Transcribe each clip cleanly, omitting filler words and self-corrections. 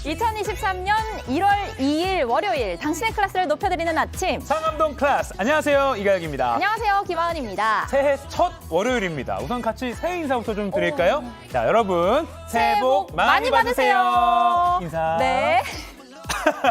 2023년 1월 2일 월요일 당신의 클래스를 높여드리는 아침. 상암동 클래스. 안녕하세요. 이가혁입니다. 안녕하세요. 김하은입니다. 새해 첫 월요일입니다. 우선 같이 새해 인사부터 좀 드릴까요? 자, 여러분 새해 복 많이 받으세요. 인사. 네.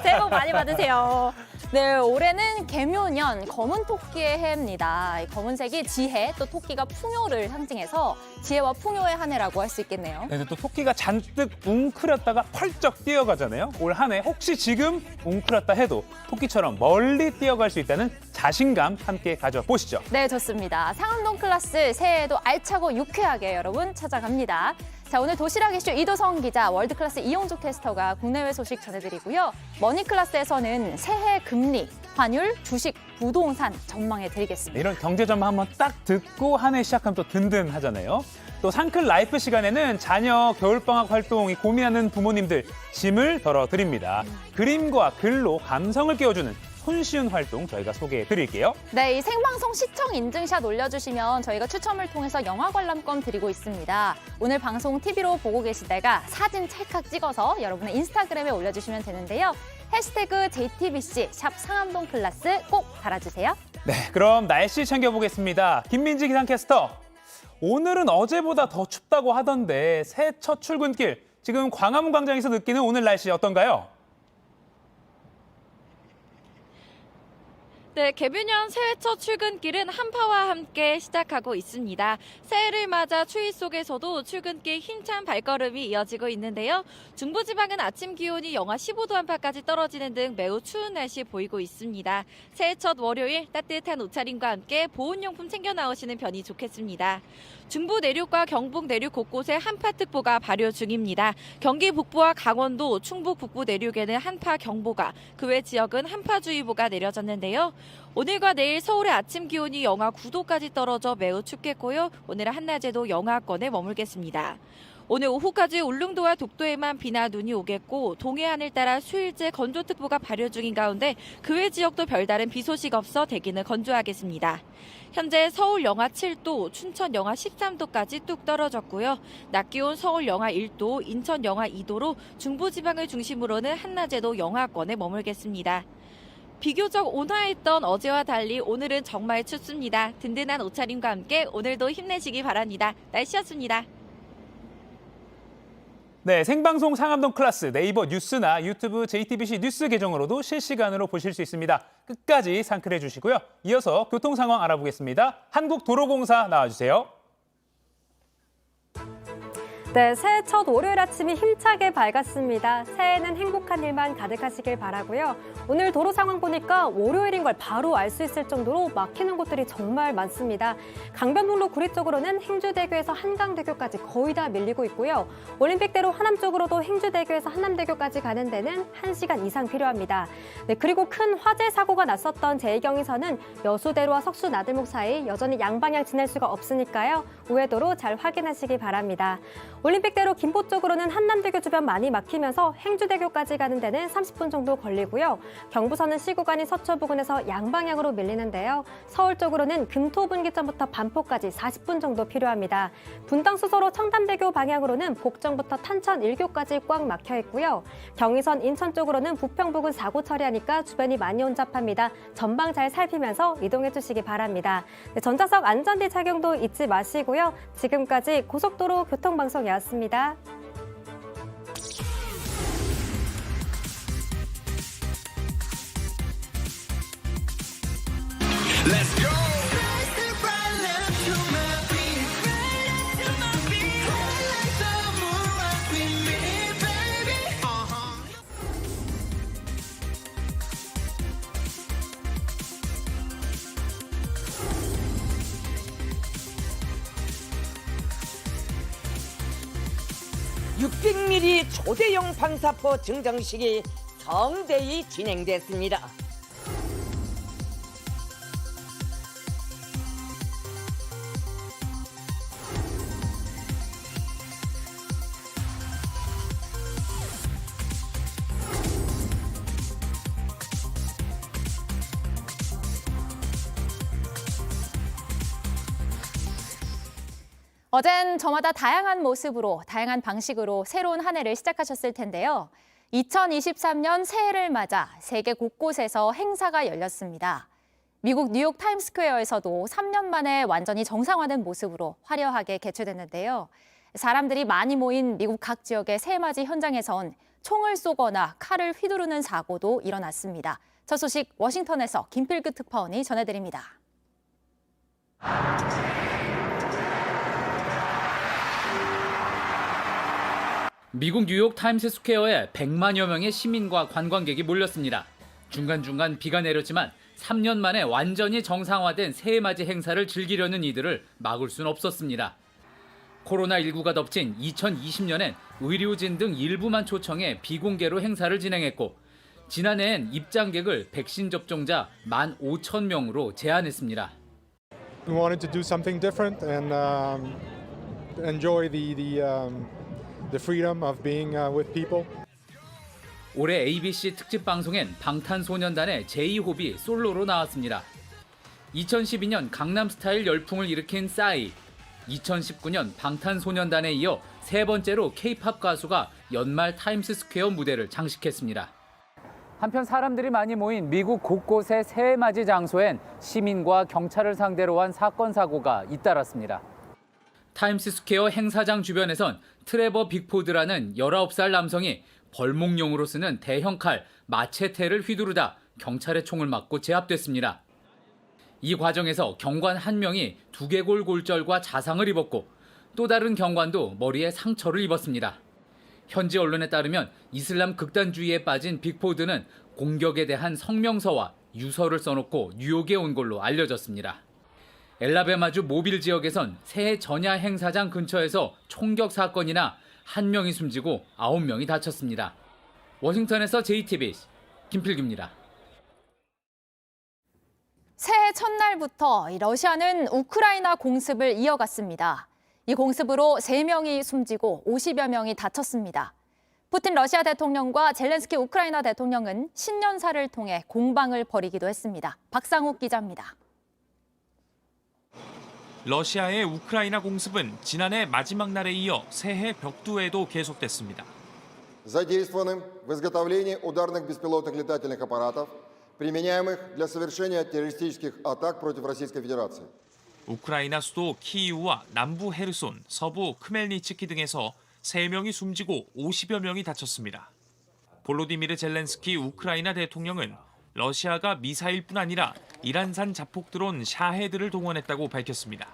새해 복 많이 받으세요. 네, 올해는 개묘년 검은 토끼의 해입니다. 이 검은색이 지혜, 또 토끼가 풍요를 상징해서 지혜와 풍요의 한 해라고 할 수 있겠네요. 네, 또 토끼가 잔뜩 웅크렸다가 펄쩍 뛰어가잖아요. 올 한 해 혹시 지금 웅크렸다 해도 토끼처럼 멀리 뛰어갈 수 있다는 자신감 함께 가져보시죠. 네, 좋습니다. 상암동 클래스 새해에도 알차고 유쾌하게 여러분 찾아갑니다. 자, 오늘 도시락 이슈 이도성 기자, 월드클래스 이용주 캐스터가 국내외 소식 전해드리고요. 머니클래스에서는 새해 금리, 환율, 주식, 부동산 전망해드리겠습니다. 이런 경제 전망 한번 딱 듣고 한 해 시작하면 또 든든하잖아요. 또 상클 라이프 시간에는 자녀 겨울방학 활동이 고민하는 부모님들 짐을 덜어드립니다. 그림과 글로 감성을 깨워주는 손쉬운 활동 저희가 소개해드릴게요. 네, 이 생방송 시청 인증샷 올려주시면 저희가 추첨을 통해서 영화 관람권 드리고 있습니다. 오늘 방송 TV로 보고 계시다가 사진 찰칵 찍어서 여러분의 인스타그램에 올려주시면 되는데요. 해시태그 JTBC 샵 상암동 클래스 꼭 달아주세요. 네, 그럼 날씨 챙겨보겠습니다. 김민지 기상캐스터. 오늘은 어제보다 더 춥다고 하던데 새해 첫 출근길 지금 광화문 광장에서 느끼는 오늘 날씨 어떤가요? 네, 개묘년 새해 첫 출근길은 한파와 함께 시작하고 있습니다. 새해를 맞아 추위 속에서도 출근길 힘찬 발걸음이 이어지고 있는데요. 중부지방은 아침 기온이 영하 15도 안팎까지 떨어지는 등 매우 추운 날씨 보이고 있습니다. 새해 첫 월요일 따뜻한 옷차림과 함께 보온용품 챙겨 나오시는 편이 좋겠습니다. 중부 내륙과 경북 내륙 곳곳에 한파특보가 발효 중입니다. 경기 북부와 강원도, 충북 북부 내륙에는 한파 경보가, 그 외 지역은 한파주의보가 내려졌는데요. 오늘과 내일 서울의 아침 기온이 영하 9도까지 떨어져 매우 춥겠고요. 오늘은 한낮에도 영하권에 머물겠습니다. 오늘 오후까지 울릉도와 독도에만 비나 눈이 오겠고 동해안을 따라 수일제 건조특보가 발효 중인 가운데 그 외 지역도 별다른 비 소식 없어 대기는 건조하겠습니다. 현재 서울 영하 7도, 춘천 영하 13도까지 뚝 떨어졌고요. 낮 기온 서울 영하 1도, 인천 영하 2도로 중부지방을 중심으로는 한낮에도 영하권에 머물겠습니다. 비교적 온화했던 어제와 달리 오늘은 정말 춥습니다. 든든한 옷차림과 함께 오늘도 힘내시기 바랍니다. 날씨였습니다. 네, 생방송 상암동 클래스 네이버 뉴스나 유튜브 JTBC 뉴스 계정으로도 실시간으로 보실 수 있습니다. 끝까지 상클해 주시고요. 이어서 교통 상황 알아보겠습니다. 한국도로공사 나와주세요. 네, 새해 첫 월요일 아침이 힘차게 밝았습니다. 새해에는 행복한 일만 가득하시길 바라고요. 오늘 도로 상황 보니까 월요일인 걸 바로 알 수 있을 정도로 막히는 곳들이 정말 많습니다. 강변북로 구리 쪽으로는 행주대교에서 한강대교까지 거의 다 밀리고 있고요. 올림픽대로 하남 쪽으로도 행주대교에서 한남대교까지 가는 데는 1시간 이상 필요합니다. 네, 그리고 큰 화재 사고가 났었던 제2경에서는 여수대로와 석수나들목 사이 여전히 양방향 지날 수가 없으니까요. 우회도로 잘 확인하시기 바랍니다. 올림픽대로 김포 쪽으로는 한남대교 주변 많이 막히면서 행주대교까지 가는 데는 30분 정도 걸리고요. 경부선은 시구간이 서초 부근에서 양방향으로 밀리는데요. 서울 쪽으로는 금토분기점부터 반포까지 40분 정도 필요합니다. 분당수서로 청담대교 방향으로는 복정부터 탄천 1교까지 꽉 막혀 있고요. 경의선 인천 쪽으로는 부평 부근 사고 처리하니까 주변이 많이 혼잡합니다. 전방 잘 살피면서 이동해 주시기 바랍니다. 네, 전자석 안전띠 착용도 잊지 마시고요. 지금까지 고속도로 교통방송이었습니다. Let's go. (600mm) 초대형 방사포 증정식이 성대히 진행됐습니다. 어젠 저마다 다양한 모습으로, 다양한 방식으로 새로운 한 해를 시작하셨을 텐데요. 2023년 새해를 맞아 세계 곳곳에서 행사가 열렸습니다. 미국 뉴욕 타임스퀘어에서도 3년 만에 완전히 정상화된 모습으로 화려하게 개최됐는데요. 사람들이 많이 모인 미국 각 지역의 새해맞이 현장에선 총을 쏘거나 칼을 휘두르는 사고도 일어났습니다. 첫 소식 워싱턴에서 김필규 특파원이 전해드립니다. 미국 뉴욕 타임스스퀘어에 100만여 명의 시민과 관광객이 몰렸습니다. 중간중간 비가 내렸지만 3년 만에 완전히 정상화된 새해맞이 행사를 즐기려는 이들을 막을 순 없었습니다. 코로나19가 덮친 2020년엔 의료진 등 일부만 초청해 비공개로 행사를 진행했고 지난해엔 입장객을 백신 접종자 15,000명으로 제한했습니다. We wanted to do something different and enjoy the freedom of being with people. 올해 ABC 특집 방송엔 방탄소년단의 제이홉이 솔로로 나왔습니다. 2012년 강남스타일 열풍을 일으킨 싸이, 2019년 방탄소년단에 이어 세 번째로 K-팝 가수가 연말 타임스스퀘어 무대를 장식했습니다. 한편 사람들이 많이 모인 미국 곳곳의 새해맞이 장소엔 시민과 경찰을 상대로 한 사건 사고가 잇따랐습니다. 타임스스퀘어 행사장 주변에선 트레버 빅포드라는 19살 남성이 벌목용으로 쓰는 대형 칼 마체테를 휘두르다 경찰의 총을 맞고 제압됐습니다. 이 과정에서 경관 한 명이 두개골 골절과 자상을 입었고 또 다른 경관도 머리에 상처를 입었습니다. 현지 언론에 따르면 이슬람 극단주의에 빠진 빅포드는 공격에 대한 성명서와 유서를 써놓고 뉴욕에 온 걸로 알려졌습니다. 엘라베마주 모빌 지역에선 새해 전야 행사장 근처에서 총격 사건이나 1명이 숨지고 9명이 다쳤습니다. 워싱턴에서 JTBC 김필규입니다. 새해 첫날부터 러시아는 우크라이나 공습을 이어갔습니다. 이 공습으로 3명이 숨지고 50여 명이 다쳤습니다. 푸틴 러시아 대통령과 젤렌스키 우크라이나 대통령은 신년사를 통해 공방을 벌이기도 했습니다. 박상욱 기자입니다. 러시아의 우크라이나 공습은 지난해 마지막 날에 이어 새해 벽두에도 계속됐습니다. Задействованным в изготовлении ударных беспилотных летательных аппаратов, применяемых для совершения террористических атак против Российской Федерации. 우크라이나 수도 키이우와 남부 헤르손, 서부 크멜니츠키 등에서 3명이 숨지고 50여 명이 다쳤습니다. 볼로디미르 젤렌스키 우크라이나 대통령은 러시아가 미사일뿐 아니라 이란산 자폭 드론 샤헤드를 동원했다고 밝혔습니다.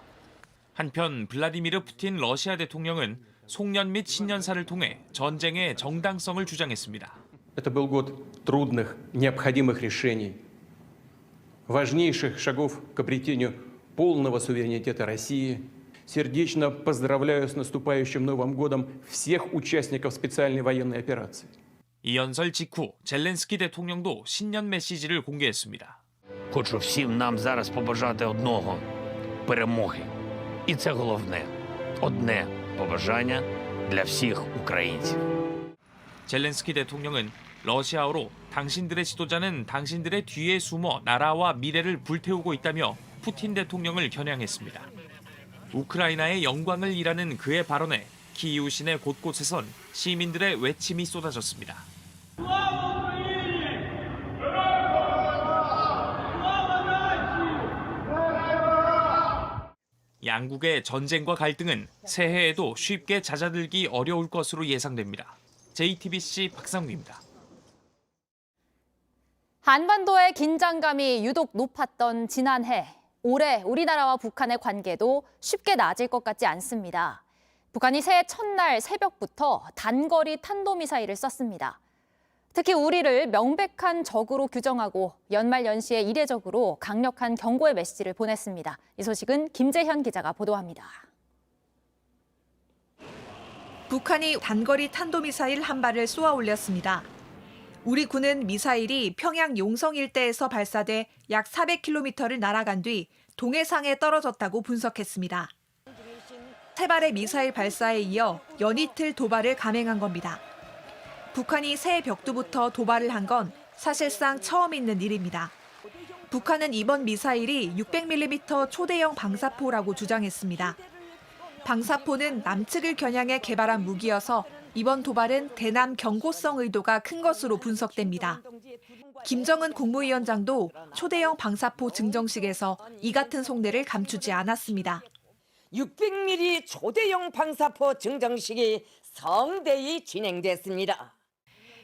한편 블라디미르 푸틴 러시아 대통령은 송년 및 신년사를 통해 전쟁의 정당성을 주장했습니다. Это был год трудных, необходимых решений, важнейших шагов к обретению полного суверенитета России. Сердечно поздравляю с наступающим Новым годом всех участников специальной военной операции. 이 연설 직후 젤렌스키 대통령도 신년 메시지를 공개했습니다. Хочу всім нам зараз побажати одного – перемоги. І це головне. Одне побажання для всіх українців. 젤렌스키 대통령은 러시아어로 당신들의 지도자는 당신들의 뒤에 숨어 나라와 미래를 불태우고 있다며 푸틴 대통령을 겨냥했습니다. 우크라이나의 영광을 일하는 그의 발언에 키이우 시내 곳곳에선 시민들의 외침이 쏟아졌습니다. 양국의 전쟁과 갈등은 새해에도 쉽게 잦아들기 어려울 것으로 예상됩니다. JTBC 박상우입니다. 한반도의 긴장감이 유독 높았던 지난해, 올해 우리나라와 북한의 관계도 쉽게 나아질 것 같지 않습니다. 북한이 새해 첫날 새벽부터 단거리 탄도미사일을 쐈습니다. 특히 우리를 명백한 적으로 규정하고 연말 연시에 이례적으로 강력한 경고의 메시지를 보냈습니다. 이 소식은 김재현 기자가 보도합니다. 북한이 단거리 탄도미사일 한 발을 쏘아 올렸습니다. 우리 군은 미사일이 평양 용성 일대에서 발사돼 약 400km를 날아간 뒤 동해상에 떨어졌다고 분석했습니다. 세 발의 미사일 발사에 이어 연이틀 도발을 감행한 겁니다. 북한이 새해 벽두부터 도발을 한 건 사실상 처음 있는 일입니다. 북한은 이번 미사일이 600mm 초대형 방사포라고 주장했습니다. 방사포는 남측을 겨냥해 개발한 무기여서 이번 도발은 대남 경고성 의도가 큰 것으로 분석됩니다. 김정은 국무위원장도 초대형 방사포 증정식에서 이 같은 속내를 감추지 않았습니다. 600mm 초대형 방사포 증정식이 성대히 진행됐습니다.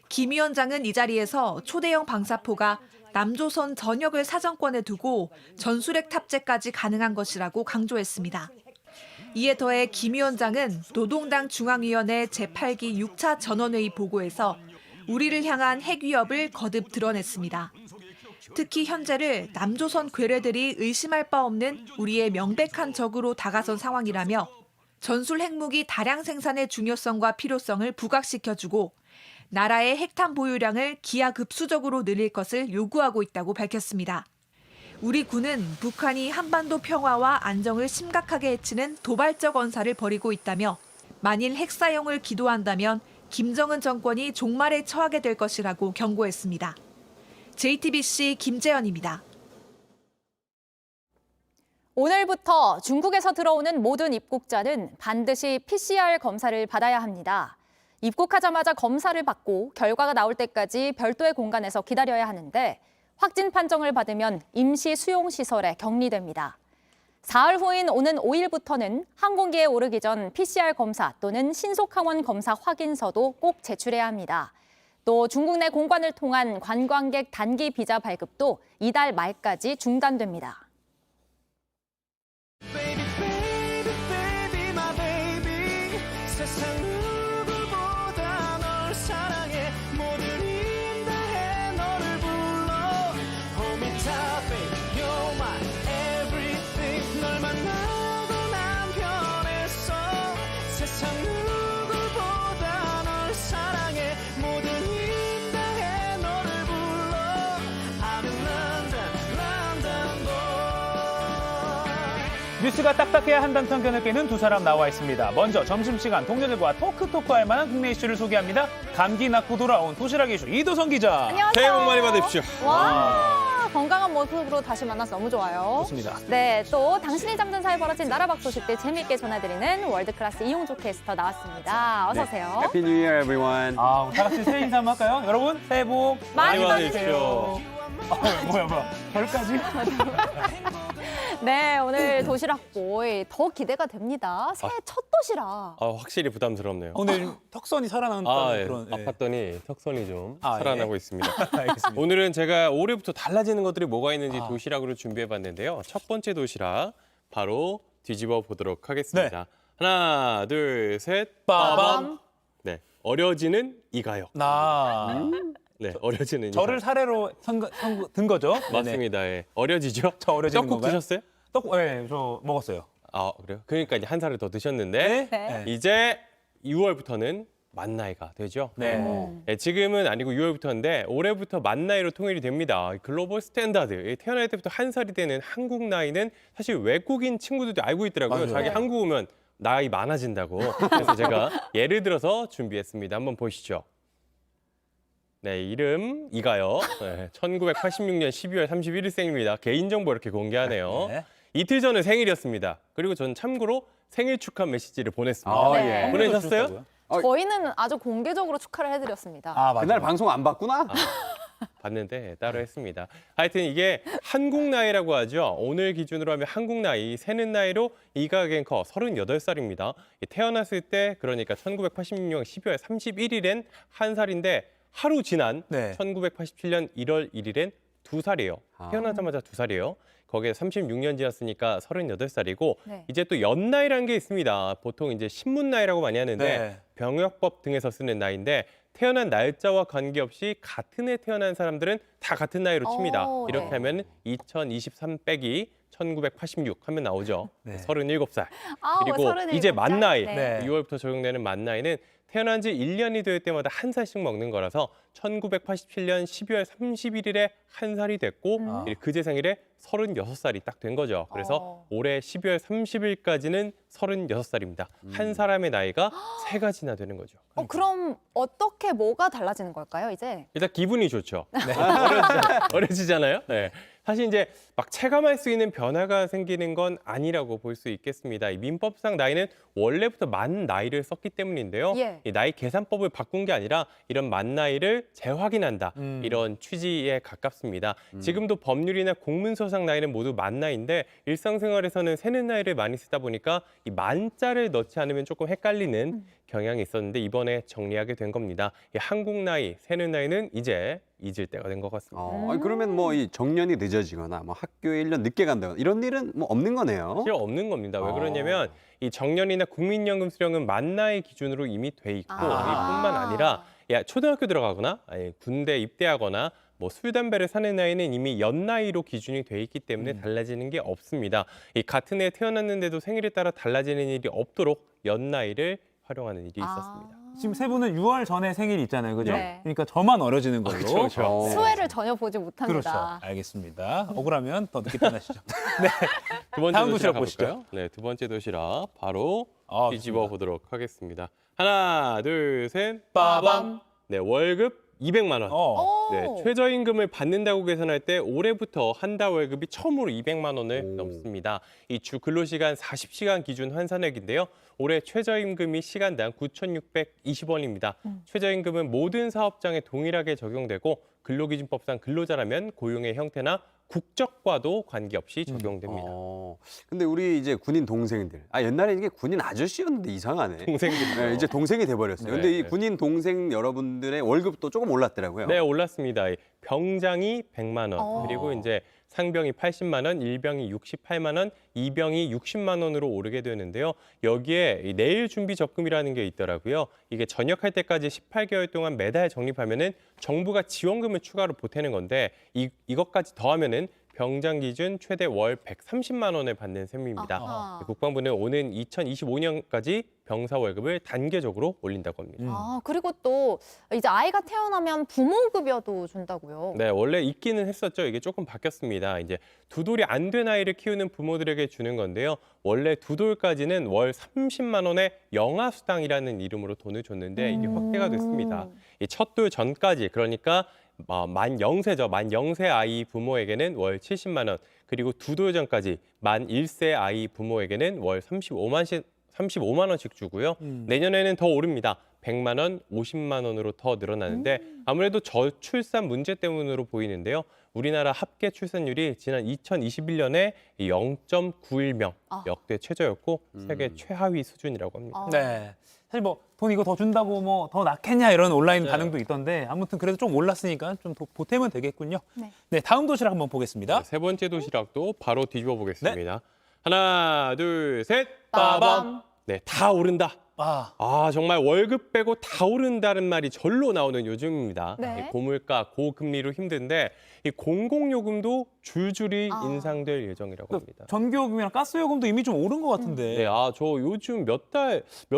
김 위원장은 이 자리에서 초대형 방사포가 남조선 전역을 사정권에 두고 전술핵 탑재까지 가능한 것이라고 강조했습니다. 이에 더해 김 위원장은 노동당 중앙위원회 제8기 6차 전원회의 보고에서 우리를 향한 핵 위협을 거듭 드러냈습니다. 특히 현재를 남조선 괴뢰들이 의심할 바 없는 우리의 명백한 적으로 다가선 상황이라며 전술 핵무기 다량 생산의 중요성과 필요성을 부각시켜주고 나라의 핵탄 보유량을 기하급수적으로 늘릴 것을 요구하고 있다고 밝혔습니다. 우리 군은 북한이 한반도 평화와 안정을 심각하게 해치는 도발적 언사를 벌이고 있다며 만일 핵 사용을 기도한다면 김정은 정권이 종말에 처하게 될 것이라고 경고했습니다. JTBC 김재현입니다. 오늘부터 중국에서 들어오는 모든 입국자는 반드시 PCR 검사를 받아야 합니다. 입국하자마자 검사를 받고 결과가 나올 때까지 별도의 공간에서 기다려야 하는데 확진 판정을 받으면 임시 수용시설에 격리됩니다. 사흘 후인 오는 5일부터는 항공기에 오르기 전 PCR 검사 또는 신속항원 검사 확인서도 꼭 제출해야 합니다. 또 중국 내 공관을 통한 관광객 단기 비자 발급도 이달 말까지 중단됩니다. 뉴스가 딱딱해야 한단편 견을 깨는 두 사람 나와 있습니다. 먼저 점심시간 동료들과 토크할 만한 국내 이슈를 소개합니다. 감기 낫고 돌아온 도시락 이슈 이도성 기자. 안녕하세요. 새해 복 많이 받으십시오. 와, 건강한 모습으로 다시 만나서 너무 좋아요. 좋습니다. 네, 또 당신이 잠든 사이 벌어진 나라 밖 소식들 재미있게 전해드리는 월드클래스 이용조 캐스터 나왔습니다. 어서 오세요. Happy New Year, everyone. 다 같이 새해 인사 한번 할까요? 여러분 새해 복 많이 받으세요. 뭐야. 별까지? 네, 오늘 도시락보이 더 기대가 됩니다. 새해 첫 도시락. 확실히 부담스럽네요. 오늘 턱선이 살아난다는 그런. 예. 아팠더니 턱선이 좀 예. 살아나고 있습니다. 알겠습니다. 오늘은 제가 올해부터 달라지는 것들이 뭐가 있는지 도시락으로 준비해봤는데요. 첫 번째 도시락 바로 뒤집어 보도록 하겠습니다. 하나, 둘, 셋. 빠밤. 네, 어려지는 이가요. 네, 어려지는 저를 이가요. 사례로 든 거죠? 맞습니다. 예. 어려지죠? 저 어려지는 떡국 건가요? 드셨어요? 네, 저 먹었어요. 그래요? 그러니까 이제 한 살을 더 드셨는데 네. 이제 6월부터는 만 나이가 되죠. 네. 지금은 아니고 6월부터인데 올해부터 만 나이로 통일이 됩니다. 글로벌 스탠다드, 태어날 때부터 한 살이 되는 한국 나이는 사실 외국인 친구들도 알고 있더라고요. 맞아요. 자기 한국 오면 나이 많아진다고. 그래서 제가 예를 들어서 준비했습니다. 한번 보시죠. 네, 이름 이가요. 1986년 12월 31일생입니다. 개인정보 이렇게 공개하네요. 네. 이틀 전에 생일이었습니다. 그리고 전 참고로 생일 축하 메시지를 보냈습니다. 네. 보내셨어요? 저희는 아주 공개적으로 축하를 해드렸습니다. 맞아요. 그날 방송 안 봤구나? 봤는데 따로 했습니다. 하여튼 이게 한국 나이라고 하죠. 오늘 기준으로 하면 한국 나이, 세는 나이로 이가 갱커 38살입니다. 태어났을 때 그러니까 1986년 12월 31일엔 한 살인데 하루 지난 1987년 1월 1일엔 2살이에요. 태어나자마자 2살이에요. 거기에 36년 지났으니까 38살이고 이제 또 연나이라는 게 있습니다. 보통 이제 신문 나이라고 많이 하는데 병역법 등에서 쓰는 나이인데 태어난 날짜와 관계없이 같은 해 태어난 사람들은 다 같은 나이로 칩니다. 이렇게 하면 2023 빼기 1986 하면 나오죠. 37살. 그리고 37살? 이제 만 나이, 네. 6월부터 적용되는 만 나이는 태어난 지 1년이 될 때마다 한 살씩 먹는 거라서 1987년 12월 31일에 한 살이 됐고 그제 생일에 36살이 딱 된 거죠. 그래서 올해 12월 30일까지는 36살입니다. 한 사람의 나이가 세 가지나 되는 거죠. 그럼 어떻게 뭐가 달라지는 걸까요, 이제? 일단 기분이 좋죠. 어려지잖아요. 네. 사실 이제 막 체감할 수 있는 변화가 생기는 건 아니라고 볼 수 있겠습니다. 이 민법상 나이는 원래부터 만 나이를 썼기 때문인데요. 예. 이 나이 계산법을 바꾼 게 아니라 이런 만 나이를 재확인한다. 이런 취지에 가깝습니다. 지금도 법률이나 공문서상 나이는 모두 만 나이인데 일상생활에서는 세는 나이를 많이 쓰다 보니까 이 만자를 넣지 않으면 조금 헷갈리는 경향이 있었는데 이번에 정리하게 된 겁니다. 이 한국 나이, 세는 나이는 이제 잊을 때가 된 것 같습니다. 아니, 그러면 뭐 이 정년이 늦어지거나 뭐 학교에 1년 늦게 간다거나 이런 일은 뭐 없는 거네요. 사실 없는 겁니다. 왜 그러냐면 이 정년이나 국민연금 수령은 만 나이 기준으로 이미 돼 있고 이뿐만 아니라 초등학교 들어가거나 아니 군대 입대하거나 뭐 술, 담배를 사는 나이는 이미 연나이로 기준이 돼 있기 때문에 달라지는 게 없습니다. 이 같은 해에 태어났는데도 생일에 따라 달라지는 일이 없도록 연나이를 활용하는 일이 있었습니다. 지금 세 분은 6월 전에 생일이 있잖아요, 그죠? 네. 그러니까 저만 어려지는 걸로. 그렇죠. 수혜를 전혀 보지 못합니다. 그렇죠. 알겠습니다. 억울하면 더 늦게 떠나시죠. 네. 두 번째 다음 도시락 도시락 보시죠. 가볼까요? 네, 두 번째 도시락 바로 아, 뒤집어 보도록 하겠습니다. 하나, 둘, 셋, 빠밤. 네, 월급 200만 원. 오. 네, 최저임금을 받는다고 계산할 때 올해부터 한 달 월급이 처음으로 200만 원을 넘습니다. 이 주 근로시간 40시간 기준 환산액인데요. 올해 최저임금이 시간당 9,620원입니다. 최저임금은 모든 사업장에 동일하게 적용되고 근로기준법상 근로자라면 고용의 형태나 국적과도 관계없이 적용됩니다. 근데 우리 이제 군인 동생들, 옛날에 이게 군인 아저씨였는데 이상하네. 동생들이요. 네, 이제 동생이 돼버렸어요. 근데 이 군인 동생 여러분들의 월급도 조금 올랐더라고요. 네, 올랐습니다. 병장이 100만 원, 그리고 이제 상병이 80만 원, 일병이 68만 원, 이병이 60만 원으로 오르게 되는데요. 여기에 이 내일 준비 적금이라는 게 있더라고요. 이게 전역할 때까지 18개월 동안 매달 적립하면은 정부가 지원금을 추가로 보태는 건데 이것까지 더하면은 병장 기준 최대 월 130만 원을 받는 셈입니다. 아하. 국방부는 오는 2025년까지 병사 월급을 단계적으로 올린다고 합니다. 그리고 또 이제 아이가 태어나면 부모급여도 준다고요. 네, 원래 있기는 했었죠. 이게 조금 바뀌었습니다. 이제 두 돌이 안 된 아이를 키우는 부모들에게 주는 건데요. 원래 두 돌까지는 월 30만 원의 영아수당이라는 이름으로 돈을 줬는데 이게 확대가 됐습니다. 이 첫 돌 전까지 그러니까 만 0세죠. 만 0세 아이 부모에게는 월 70만 원, 그리고 두 돌 전까지 만 1세 아이 부모에게는 월 35만 원씩 주고요. 내년에는 더 오릅니다. 100만 원, 50만 원으로 더 늘어나는데 아무래도 저출산 문제 때문으로 보이는데요. 우리나라 합계 출산율이 지난 2021년에 0.91명, 역대 최저였고 세계 최하위 수준이라고 합니다. 네. 사실 뭐 돈 이거 더 준다고 뭐 더 낳겠냐 이런 온라인 반응도 있던데 아무튼 그래도 좀 올랐으니까 좀 보태면 되겠군요. 네, 다음 도시락 한번 보겠습니다. 네, 세 번째 도시락도 바로 뒤집어 보겠습니다. 하나, 둘, 셋. 빠밤. 네, 다 오른다. 정말 월급 빼고 다 오른다는 말이 절로 나오는 요즘입니다. 네. 이 고물가, 고금리로 힘든데 이 공공요금도 줄줄이 인상될 예정이라고 합니다. 전기요금이랑 가스요금도 이미 좀 오른 것 같은데. 네, 저 요즘 몇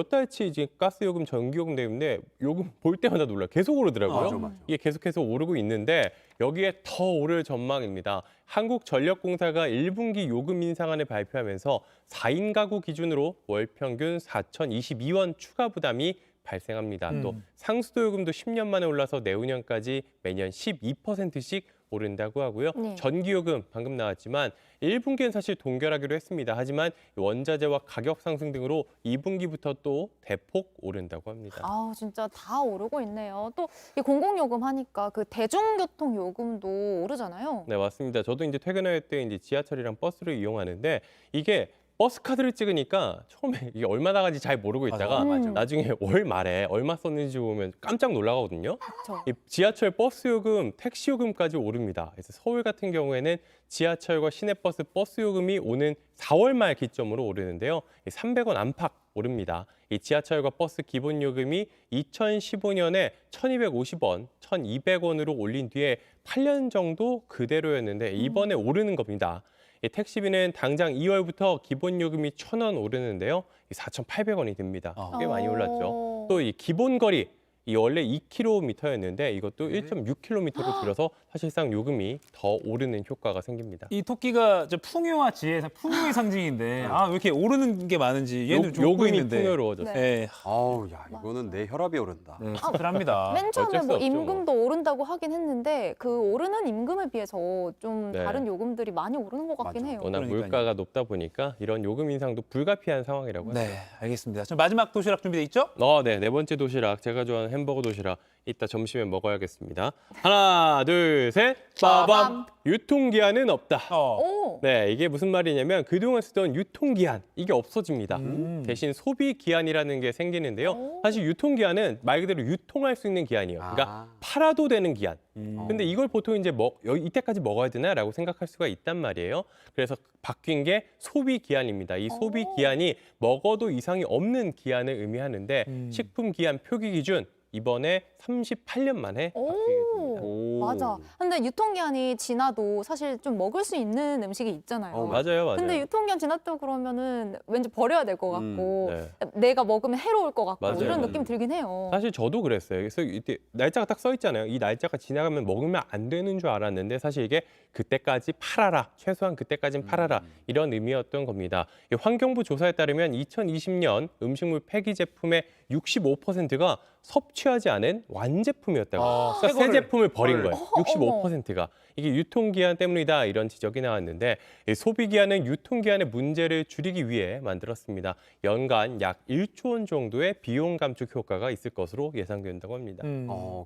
달치 이제 가스요금, 전기요금 때문에 요금 볼 때마다 놀라요. 계속 오르더라고요. 맞아. 이게 계속해서 오르고 있는데 여기에 더 오를 전망입니다. 한국전력공사가 1분기 요금 인상안을 발표하면서 4인 가구 기준으로 월 평균 4,022원 추가 부담이 발생합니다. 또 상수도 요금도 10년 만에 올라서 내후년까지 매년 12%씩 오른다고 하고요. 네. 전기요금 방금 나왔지만 1분기엔 사실 동결하기로 했습니다. 하지만 원자재와 가격 상승 등으로 2분기부터 또 대폭 오른다고 합니다. 진짜 다 오르고 있네요. 또 이 공공요금 하니까 그 대중교통 요금도 오르잖아요. 네, 맞습니다. 저도 이제 퇴근할 때 이제 지하철이랑 버스를 이용하는데 이게 버스 카드를 찍으니까 처음에 이게 얼마 나가는지 잘 모르고 있다가 나중에 월 말에 얼마 썼는지 보면 깜짝 놀라거든요. 그쵸. 이 지하철 버스 요금, 택시 요금까지 오릅니다. 그래서 서울 같은 경우에는 지하철과 시내버스 버스 요금이 오는 4월 말 기점으로 오르는데요. 300원 안팎 오릅니다. 이 지하철과 버스 기본 요금이 2015년에 1,250원, 1,200원으로 올린 뒤에 8년 정도 그대로였는데 이번에 오르는 겁니다. 이 택시비는 당장 2월부터 기본 요금이 1,000원 오르는데요. 4,800원이 됩니다. 꽤 많이 올랐죠. 또 이 기본 거리 이 원래 2km였는데 이것도 1.6km로 줄여서 사실상 요금이 더 오르는 효과가 생깁니다. 이 토끼가 저 풍요와 지혜, 풍요의 상징인데 아, 왜 이렇게 오르는 게 많은지 얘는 좀 웃고 요금이 있는데. 풍요로워졌어요. 네. 아우, 야, 이거는 내 혈압이 오른다. 네, 씁쓸합니다. 맨 처음에 어쩔 수 뭐 없죠, 임금도 오른다고 하긴 했는데 그 오르는 임금에 비해서 좀 네. 다른 요금들이 많이 오르는 것 같긴 맞아. 해요. 워낙 그러니까요. 물가가 높다 보니까 이런 요금 인상도 불가피한 상황이라고 합니다. 네, 알겠습니다. 자, 마지막 도시락 준비돼 있죠? 네. 네 번째 도시락. 제가 좋아하는 햄버거 도시락. 이따 점심에 먹어야겠습니다. 하나, 둘, 셋. 빠밤. 유통기한은 없다. 오. 네, 이게 무슨 말이냐면 그동안 쓰던 유통기한 이게 없어집니다. 대신 소비기한이라는 게 생기는데요. 사실 유통기한은 말 그대로 유통할 수 있는 기한이에요. 그러니까 팔아도 되는 기한. 근데 이걸 보통 이제 이때까지 먹어야 되나라고 생각할 수가 있단 말이에요. 그래서 바뀐 게 소비기한입니다. 이 소비기한이 먹어도 이상이 없는 기한을 의미하는데 식품기한 표기 기준 이번에 38년 만에 바뀌게 됩니다. 맞아. 근데 유통기한이 지나도 사실 좀 먹을 수 있는 음식이 있잖아요. 맞아요. 근데 유통기한 지났다 그러면은 왠지 버려야 될 것 같고 네. 내가 먹으면 해로울 것 같고 맞아요. 이런 느낌 들긴 해요. 사실 저도 그랬어요. 그래서 이때 날짜가 딱 써 있잖아요. 이 날짜가 지나가면 먹으면 안 되는 줄 알았는데 사실 이게 그때까지 팔아라. 최소한 그때까지는 팔아라. 이런 의미였던 겁니다. 이 환경부 조사에 따르면 2020년 음식물 폐기 제품의 65%가 섭취하지 않은 완제품이었다고. 그러니까 새 제품을 버린 거예요. 65%가. 이게 유통기한 때문이다 이런 지적이 나왔는데 이 소비기한은 유통기한의 문제를 줄이기 위해 만들었습니다. 연간 약 1조 원 정도의 비용 감축 효과가 있을 것으로 예상된다고 합니다.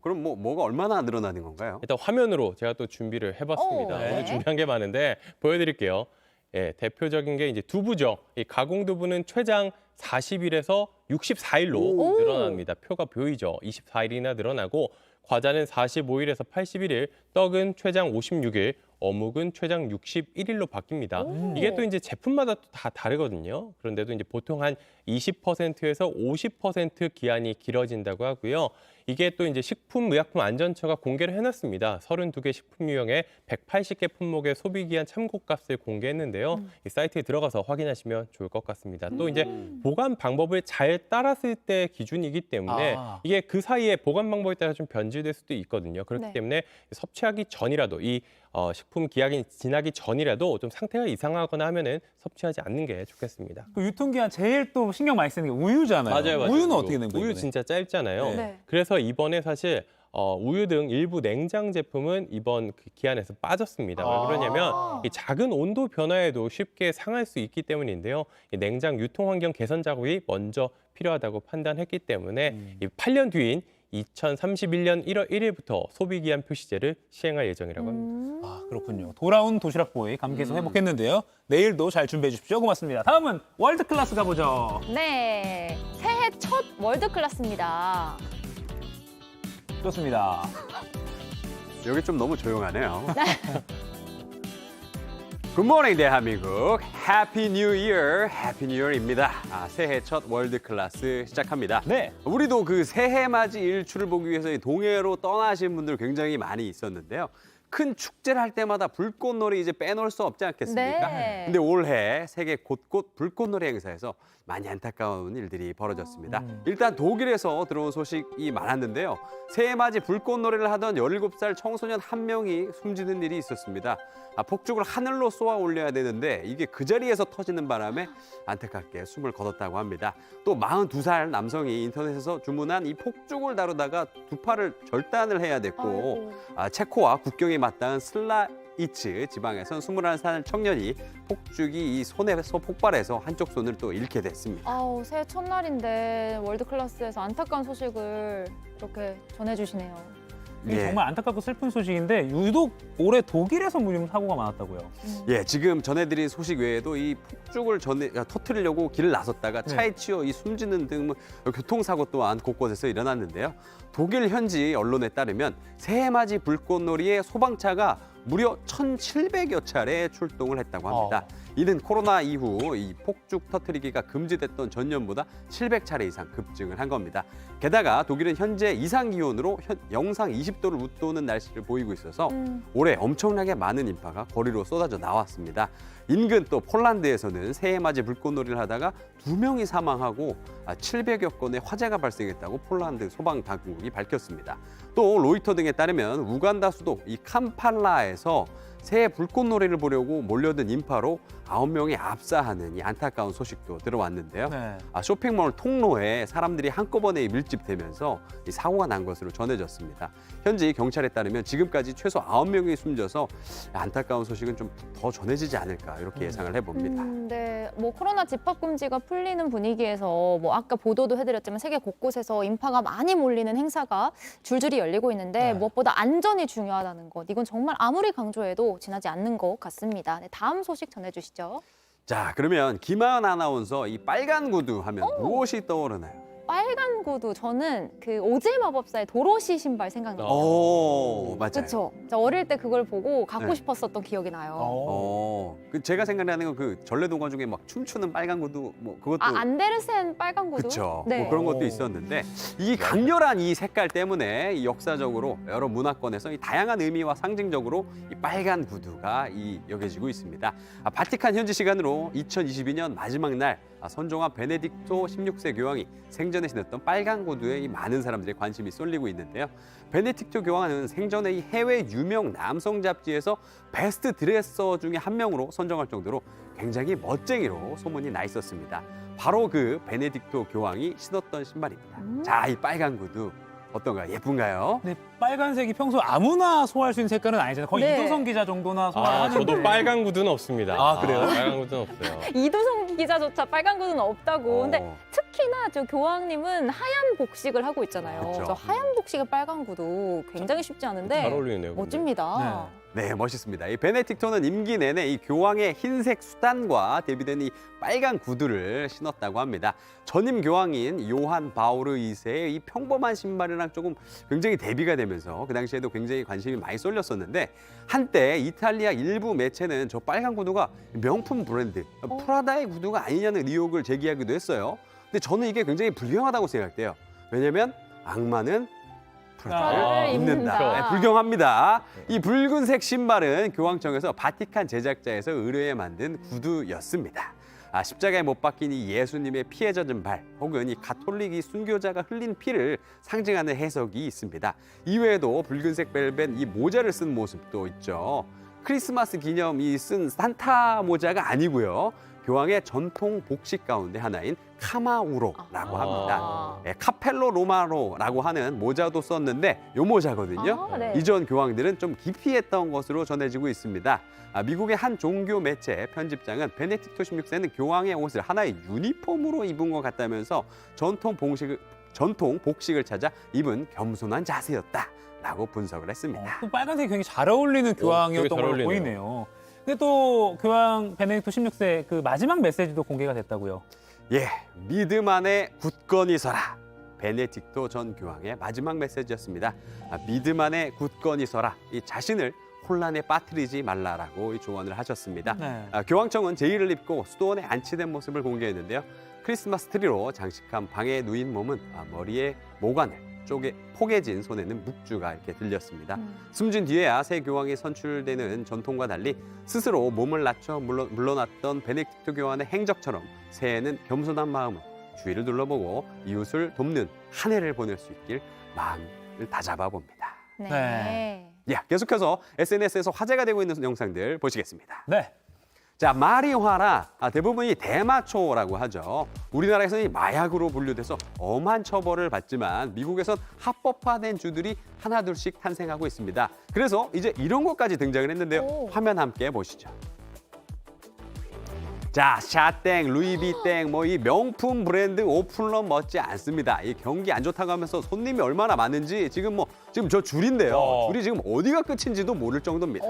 그럼 뭐가 얼마나 늘어나는 건가요? 일단 화면으로 제가 또 준비를 해봤습니다. 네. 오늘 준비한 게 많은데 보여드릴게요. 예, 대표적인 게 이제 두부죠. 이 가공 두부는 최장 40일에서 64일로 늘어납니다. 표가 보이죠. 24일이나 늘어나고 과자는 45일에서 81일, 떡은 최장 56일, 어묵은 최장 61일로 바뀝니다. 이게 또 이제 제품마다 또 다 다르거든요. 그런데도 이제 보통 한 20%에서 50% 기한이 길어진다고 하고요. 이게 또 이제 식품의약품안전처가 공개를 해놨습니다. 32개 식품 유형의 180개 품목의 소비기한 참고값을 공개했는데요. 이 사이트에 들어가서 확인하시면 좋을 것 같습니다. 또 이제 보관 방법을 잘 따랐을 때 기준이기 때문에 이게 그 사이에 보관 방법에 따라 좀 변질될 수도 있거든요. 그렇기 때문에 섭취하기 전이라도 이 식품 기한이 지나기 전이라도 좀 상태가 이상하거나 하면은 섭취하지 않는 게 좋겠습니다. 그 유통기한 제일 또 신경 많이 쓰는 게 우유잖아요. 맞아요. 우유는 어떻게 된 거예요? 우유 이번에? 진짜 짧잖아요. 네. 그래서 이번에 사실 우유 등 일부 냉장 제품은 이번 그 기한에서 빠졌습니다. 왜 그러냐면 이 작은 온도 변화에도 쉽게 상할 수 있기 때문인데요. 이 냉장 유통 환경 개선 작업이 먼저 필요하다고 판단했기 때문에 이 8년 뒤인 2031년 1월 1일부터 소비기한 표시제를 시행할 예정이라고 합니다. 아, 그렇군요. 돌아온 도시락 보이 감기에서 회복했는데요. 내일도 잘 준비해 주십시오. 고맙습니다. 다음은 월드 클래스 가보죠. 네, 새해 첫 월드 클래스입니다. 좋습니다. 여기 좀 너무 조용하네요. 굿모닝 대한민국, 해피 뉴 이어, 해피 뉴 이어입니다. 새해 첫 월드 클래스 시작합니다. 네. 우리도 그 새해 맞이 일출을 보기 위해서 이 동해로 떠나신 분들 굉장히 많이 있었는데요. 큰 축제를 할 때마다 불꽃놀이 이제 빼놓을 수 없지 않겠습니까? 네. 근데 올해 세계 곳곳 불꽃놀이 행사에서 많이 안타까운 일들이 벌어졌습니다. 일단 독일에서 들어온 소식이 많았는데요. 새해 맞이 불꽃놀이를 하던 17살 청소년 한 명이 숨지는 일이 있었습니다. 폭죽을 하늘로 쏘아 올려야 되는데 이게 그 자리에서 터지는 바람에 안타깝게 숨을 거뒀다고 합니다. 또 42살 남성이 인터넷에서 주문한 이 폭죽을 다루다가 두 팔을 절단을 해야 됐고 체코와 국경이 맞닿은 슬라이츠 지방에선 21살 청년이 폭죽이 이 손에서 폭발해서 한쪽 손을 또 잃게 됐습니다. 아우, 새해 첫날인데 월드 클래스에서 안타까운 소식을 이렇게 전해주시네요. 이게 예. 정말 안타깝고 슬픈 소식인데 유독 올해 독일에서 무슨 사고가 많았다고요. 예, 지금 전해드린 소식 외에도 이 폭죽을 터뜨리려고 길을 나섰다가 차에 치여 이 숨지는 등 교통사고 또한 곳곳에서 일어났는데요. 독일 현지 언론에 따르면 새해맞이 불꽃놀이에 소방차가 무려 1,700여 차례 출동을 했다고 합니다. 이는 코로나 이후 이 폭죽 터뜨리기가 금지됐던 전년보다 700차례 이상 급증을 한 겁니다. 게다가 독일은 현재 이상 기온으로 영상 20도를 웃도는 날씨를 보이고 있어서 올해 엄청나게 많은 인파가 거리로 쏟아져 나왔습니다. 인근 또 폴란드에서는 새해 맞이 불꽃놀이를 하다가 2명이 사망하고 700여 건의 화재가 발생했다고 폴란드 소방 당국이 밝혔습니다. 또 로이터 등에 따르면 우간다 수도 이 캄팔라에서 새해 불꽃놀이를 보려고 몰려든 인파로 9명이 압사하는 이 안타까운 소식도 들어왔는데요. 네. 쇼핑몰 통로에 사람들이 한꺼번에 밀집되면서 이 사고가 난 것으로 전해졌습니다. 현지 경찰에 따르면 지금까지 최소 9명이 숨져서 안타까운 소식은 좀 더 전해지지 않을까 이렇게 예상을 해봅니다. 네, 뭐 코로나 집합 금지가 풀리는 분위기에서 뭐 아까 보도도 해드렸지만 세계 곳곳에서 인파가 많이 몰리는 행사가 줄줄이 열리고 있는데 무엇보다 안전이 중요하다는 것. 이건 정말 아무리 강조해도 지나지 않는 것 같습니다. 네, 다음 소식 전해주시죠. 자, 그러면 김하연 아나운서 이 빨간 구두 하면 무엇이 떠오르나요? 빨간 구두, 저는 그 오즈의 마법사의 도로시 신발 생각나요. 오, 맞아요. 그렇죠. 어릴 때 그걸 보고 갖고 네. 싶었었던 기억이 나요. 그 제가 생각나는 건 그 전래동화 중에 막 춤추는 빨간 구두 뭐 그것도 안데르센 빨간 구두. 그렇죠. 네. 뭐 그런 것도 있었는데 이 강렬한 이 색깔 때문에 이 역사적으로 여러 문화권에서 이 다양한 의미와 상징적으로 이 빨간 구두가 여겨지고 있습니다. 바티칸 현지 시간으로 2022년 마지막 날 선종한 베네딕토 16세 교황이 생전에 신었던 빨간 구두에 이 많은 사람들의 관심이 쏠리고 있는데요. 베네딕토 교황은 생전에 이 해외 유명 남성 잡지에서 베스트 드레서 중에 한 명으로 선정할 정도로 굉장히 멋쟁이로 소문이 나 있었습니다. 바로 그 베네딕토 교황이 신었던 신발입니다. 자, 이 빨간 구두 어떤가요? 예쁜가요? 네, 빨간색이 평소 아무나 소화할 수 있는 색깔은 아니잖아요. 거의 네. 이도성 기자 정도나 소화하는데. 저도 빨간 구두는 없습니다. 아, 그래요? 빨간 구두는 없어요. 이두성 기자조차 빨간 구두는 없다고. 근데 어. 특히나 저 교황님은 하얀 복식을 하고 있잖아요. 그쵸. 저 하얀 복식의 빨간 구두 굉장히 쉽지 않은데 잘 어울리네요. 근데. 멋집니다. 네, 멋있습니다. 이 베네딕토는 임기 내내 이 교황의 흰색 수단과 대비된 이 빨간 구두를 신었다고 합니다. 전임 교황인 요한 바오르 2세의 이 평범한 신발이랑 조금 굉장히 대비가 되면서 그 당시에도 굉장히 관심이 많이 쏠렸었는데 한때 이탈리아 일부 매체는 저 빨간 구두가 명품 브랜드 프라다의 구두가 아니냐는 의혹을 제기하기도 했어요. 근데 저는 이게 굉장히 불경하다고 생각돼요. 왜냐면 악마는 프라다를 입는다. 네, 불경합니다. 이 붉은색 신발은 교황청에서 바티칸 제작자에서 의뢰해 만든 구두였습니다. 십자가에 못 박힌 이 예수님의 피에 젖은 발 혹은 이 가톨릭 이 순교자가 흘린 피를 상징하는 해석이 있습니다. 이외에도 붉은색 벨벳 이 모자를 쓴 모습도 있죠. 크리스마스 기념 쓴 산타 모자가 아니고요. 교황의 전통 복식 가운데 하나인 카마우로라고 합니다. 카펠로 로마로라고 하는 모자도 썼는데 요 모자거든요. 네. 이전 교황들은 좀 기피했던 것으로 전해지고 있습니다. 미국의 한 종교 매체 편집장은 베네딕토 16세는 교황의 옷을 하나의 유니폼으로 입은 것 같다면서 전통 복식을 찾아 입은 겸손한 자세였다라고 분석을 했습니다. 또 빨간색이 굉장히 잘 어울리는 교황이었던 잘 걸로 어울리네요. 보이네요. 근데 또 교황 베네딕토 16세 그 마지막 메시지도 공개가 됐다고요. 예, 믿음 안에 굳건히 서라. 베네딕토 전 교황의 마지막 메시지였습니다. 믿음 안에 굳건히 서라. 이 자신을 혼란에 빠뜨리지 말라라고 조언을 하셨습니다. 네. 교황청은 제의를 입고 수도원에 안치된 모습을 공개했는데요. 크리스마스 트리로 장식한 방에 누인 몸은 머리에 모관을 쪽에 포개진 손에는 묵주가 이렇게 들렸습니다. 숨진 뒤에야 새 교황이 선출되는 전통과 달리 스스로 몸을 낮춰 물러났던 베네딕토 교황의 행적처럼 새해에는 겸손한 마음으로 주위를 둘러보고 이웃을 돕는 한 해를 보낼 수 있길 마음을 다잡아 봅니다. 네. 예, 계속해서 SNS에서 화제가 되고 있는 영상들 보시겠습니다. 네. 자, 마리화나 대부분이 대마초라고 하죠. 우리나라에서는 이 마약으로 분류돼서 엄한 처벌을 받지만 미국에선 합법화된 주들이 하나둘씩 탄생하고 있습니다. 그래서 이제 이런 것까지 등장을 했는데요. 화면 함께 보시죠. 자, 샤땡, 루이비땡, 뭐 이 명품 브랜드 오픈런 멋지 않습니다. 이 경기 안 좋다고 하면서 손님이 얼마나 많은지 지금 저 줄인데요. 줄이 지금 어디가 끝인지도 모를 정도입니다.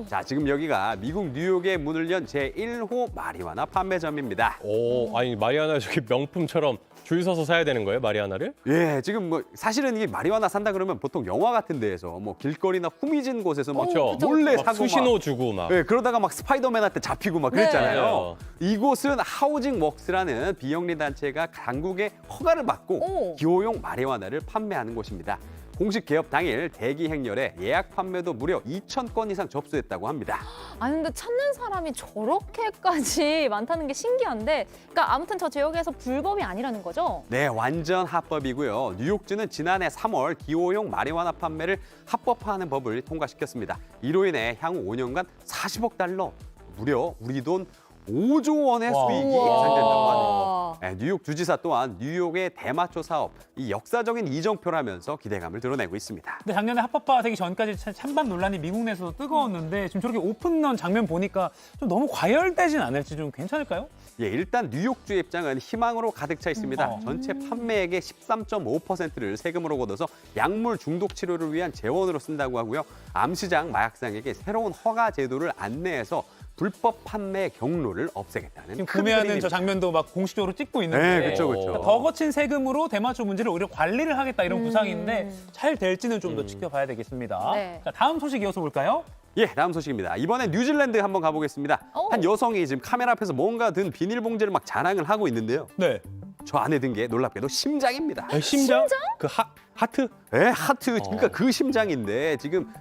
자, 지금 여기가 미국 뉴욕에 문을 연 제1호 마리화나 판매점입니다. 오, 아니 마리아나 저기 명품처럼 줄 서서 사야 되는 거예요, 마리아나를? 예, 지금 사실은 이게 마리화나 산다 그러면 보통 영화 같은 데에서 길거리나 후미진 곳에서 몰래 사고 수신호 주고 막. 예, 그러다가 스파이더맨한테 잡히고 그랬잖아요. 이곳은 하우징 웍스라는 비영리 단체가 당국의 허가를 받고 기호용 마리화나를 판매하는 곳입니다. 공식 개업 당일 대기 행렬에 예약 판매도 무려 2,000건 이상 접수했다고 합니다. 아니 근데 찾는 사람이 저렇게까지 많다는 게 신기한데, 그러니까 아무튼 저 지역에서 불법이 아니라는 거죠? 네, 완전 합법이고요. 뉴욕주는 지난해 3월 기호용 마리화나 판매를 합법화하는 법을 통과시켰습니다. 이로 인해 향후 5년간 40억 달러, 무려 우리 돈 5조 원의 수익이 예상된다고 하네요. 네, 뉴욕 주지사 또한 뉴욕의 대마초 사업, 이 역사적인 이정표라면서 기대감을 드러내고 있습니다. 근데 작년에 합법화되기 전까지 찬반 논란이 미국 내에서도 뜨거웠는데 지금 저렇게 오픈런 장면 보니까 좀 너무 과열되진 않을지 좀 괜찮을까요? 예, 일단 뉴욕주의 입장은 희망으로 가득 차 있습니다. 전체 판매액의 13.5%를 세금으로 걷어서 약물 중독 치료를 위한 재원으로 쓴다고 하고요. 암시장, 마약상에게 새로운 허가 제도를 안내해서 불법 판매 경로를 없애겠다는 지금 큰 구매하는 그림입니다. 저 장면도 공식적으로 찍고 있는데 네, 그렇죠, 그렇죠. 더 거친 세금으로 대마초 문제를 오히려 관리를 하겠다 이런 구상인데 잘 될지는 좀 더 지켜봐야 되겠습니다. 네. 자, 다음 소식 이어서 볼까요? 예, 다음 소식입니다. 이번엔 뉴질랜드 한번 가보겠습니다. 한 여성이 지금 카메라 앞에서 뭔가 든 비닐봉지를 자랑을 하고 있는데요. 네. 저 안에 든 게 놀랍게도 심장입니다. 심장? 그 하트? 네, 하트. 그러니까 그 심장인데 지금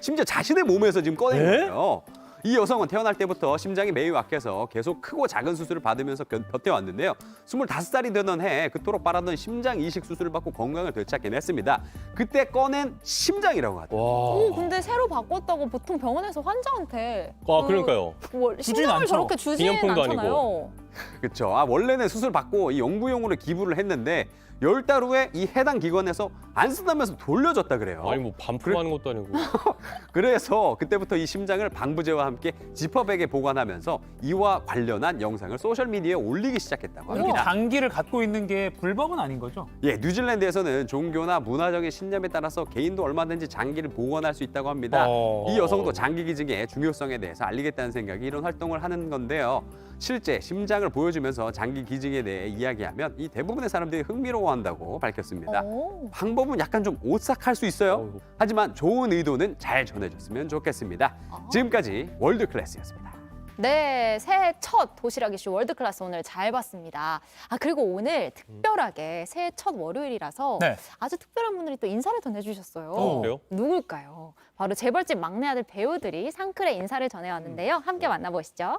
심지어 자신의 몸에서 지금 꺼낸 거예요. 이 여성은 태어날 때부터 심장이 매우 약해서 계속 크고 작은 수술을 받으면서 버텨왔는데요. 25살이 되던 해 그토록 바라던 심장 이식 수술을 받고 건강을 되찾긴 했습니다. 그때 꺼낸 심장이라고 하더라고요. 근데 새로 바꿨다고 보통 병원에서 환자한테 그러니까요. 심장을 않죠. 저렇게 주지는 기념품도 않잖아요. 아니고. 그렇죠. 원래는 수술 받고 이 연구용으로 기부를 했는데 10달 후에 이 해당 기관에서 안 쓴다면서 돌려줬다 그래요. 아니 반품하는 것도 아니고. 그래서 그때부터 이 심장을 방부제와 함께 지퍼백에 보관하면서 이와 관련한 영상을 소셜미디어에 올리기 시작했다고 이렇게 합니다. 장기를 갖고 있는 게 불법은 아닌 거죠? 예, 뉴질랜드에서는 종교나 문화적인 신념에 따라서 개인도 얼마든지 장기를 복원할 수 있다고 합니다. 이 여성도 장기 기증의 중요성에 대해서 알리겠다는 생각이 이런 활동을 하는 건데요. 실제 심장을 보여주면서 장기 기증에 대해 이야기하면 이 대부분의 사람들이 흥미로워한다고 밝혔습니다. 방법은 약간 좀 오싹할 수 있어요. 하지만 좋은 의도는 잘 전해줬으면 좋겠습니다. 지금까지 월드클래스였습니다. 네, 새해 첫 도시락 이슈 월드클래스 오늘 잘 봤습니다. 그리고 오늘 특별하게 새해 첫 월요일이라서 아주 특별한 분들이 또 인사를 전해주셨어요. 그래요? 누굴까요? 바로 재벌집 막내 아들 배우들이 상클에 인사를 전해왔는데요. 함께 만나보시죠.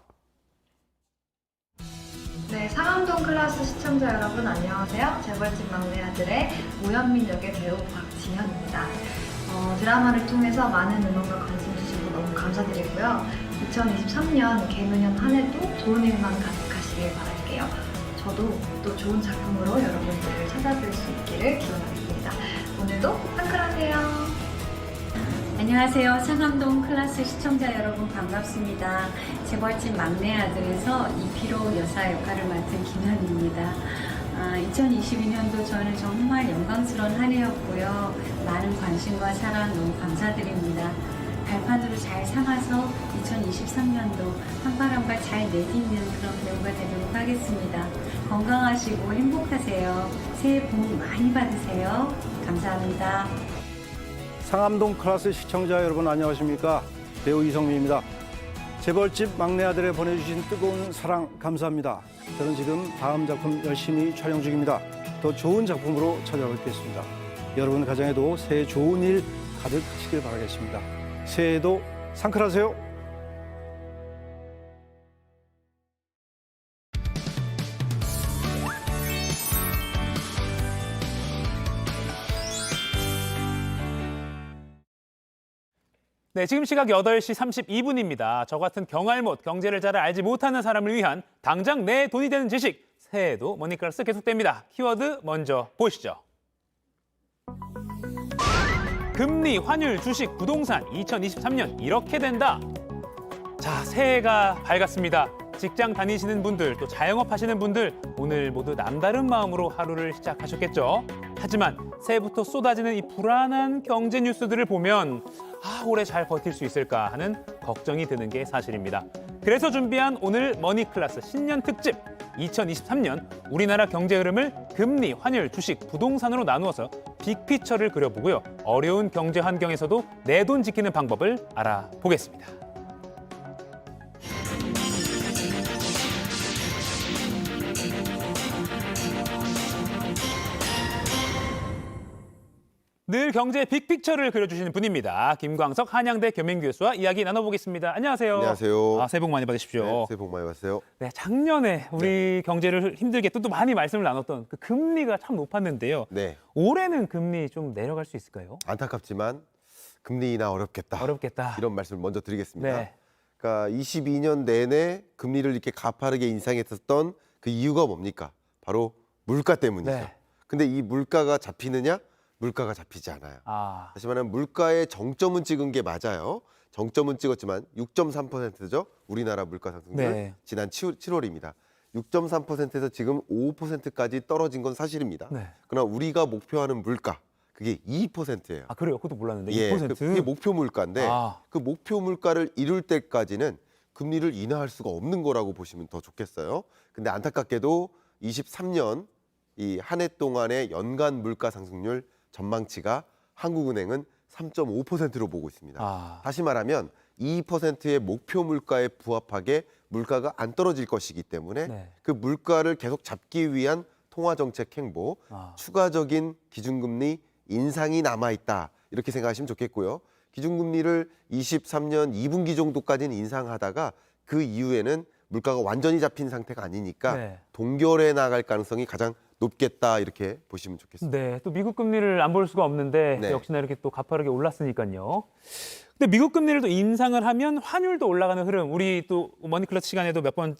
네, 상암동 클라스 시청자 여러분 안녕하세요. 재벌집 막내 아들의 오현민 역의 배우 박지현입니다. 드라마를 통해서 많은 응원과 관심 주시고 너무 감사드리고요. 2023년 개묘년 한 해도 좋은 일만 가득하시길 바랄게요. 저도 또 좋은 작품으로 여러분들을 찾아뵐 수 있기를 기원하겠습니다. 오늘도 상클하세요. 안녕하세요. 상암동 클라스 시청자 여러분 반갑습니다. 재벌집 막내 아들에서 이피로 여사 역할을 맡은 김현입니다. 2022년도 저는 정말 영광스러운 한 해였고요. 많은 관심과 사랑 너무 감사드립니다. 발판으로 잘 삼아서 2023년도 한바람과 잘 내딛는 그런 배우가 되도록 하겠습니다. 건강하시고 행복하세요. 새해 복 많이 받으세요. 감사합니다. 상암동 클라스 시청자 여러분 안녕하십니까? 배우 이성민입니다. 재벌집 막내 아들에 보내주신 뜨거운 사랑 감사합니다. 저는 지금 다음 작품 열심히 촬영 중입니다. 더 좋은 작품으로 찾아뵙겠습니다. 여러분 가정에도 새해 좋은 일 가득하시길 바라겠습니다. 새해에도 상클하세요. 네, 지금 시각 8시 32분입니다. 저 같은 경알못, 경제를 잘 알지 못하는 사람을 위한 당장 내 돈이 되는 지식, 새해에도 머니클래스 계속됩니다. 키워드 먼저 보시죠. 금리, 환율, 주식, 부동산 2023년 이렇게 된다. 자, 새해가 밝았습니다. 직장 다니시는 분들, 또 자영업 하시는 분들 오늘 모두 남다른 마음으로 하루를 시작하셨겠죠. 하지만 새해부터 쏟아지는 이 불안한 경제 뉴스들을 보면 올해 잘 버틸 수 있을까 하는 걱정이 드는 게 사실입니다. 그래서 준비한 오늘 머니클래스 신년 특집 2023년 우리나라 경제 흐름을 금리, 환율, 주식, 부동산으로 나누어서 빅피처를 그려보고요. 어려운 경제 환경에서도 내 돈 지키는 방법을 알아보겠습니다. 늘 경제 빅픽처를 그려주시는 분입니다. 김광석 한양대 겸임교수와 이야기 나눠보겠습니다. 안녕하세요. 안녕하세요. 새해 복 많이 받으십시오. 네, 새해 복 많이 받으세요. 네, 작년에 우리 경제를 힘들게 또 많이 말씀을 나눴던 그 금리가 참 높았는데요. 네. 올해는 금리 좀 내려갈 수 있을까요? 안타깝지만 금리 인하 어렵겠다. 어렵겠다. 이런 말씀을 먼저 드리겠습니다. 네. 그러니까 22년 내내 금리를 이렇게 가파르게 인상했었던 그 이유가 뭡니까? 바로 물가 때문이죠. 네. 근데 이 물가가 잡히느냐? 물가가 잡히지 않아요. 다시 말하면 물가의 정점은 찍은 게 맞아요. 정점은 찍었지만 6.3%죠. 우리나라 물가 상승률 네. 지난 7월입니다. 6.3%에서 지금 5%까지 떨어진 건 사실입니다. 네. 그러나 우리가 목표하는 물가 그게 2%예요. 그래요? 그것도 몰랐는데 예, 2%? 그게 목표 물가인데 그 목표 물가를 이룰 때까지는 금리를 인하할 수가 없는 거라고 보시면 더 좋겠어요. 근데 안타깝게도 23년 이 한 해 동안의 연간 물가 상승률 전망치가 한국은행은 3.5%로 보고 있습니다. 다시 말하면 2%의 목표 물가에 부합하게 물가가 안 떨어질 것이기 때문에 그 물가를 계속 잡기 위한 통화정책 행보, 추가적인 기준금리 인상이 남아있다. 이렇게 생각하시면 좋겠고요. 기준금리를 23년 2분기 정도까지는 인상하다가 그 이후에는 물가가 완전히 잡힌 상태가 아니니까 동결해 나갈 가능성이 가장 높겠다 이렇게 보시면 좋겠습니다. 네, 또 미국 금리를 안 볼 수가 없는데 네. 역시나 이렇게 또 가파르게 올랐으니까요. 근데 미국 금리를 또 인상을 하면 환율도 올라가는 흐름 우리 또 머니클래스 시간에도 몇 번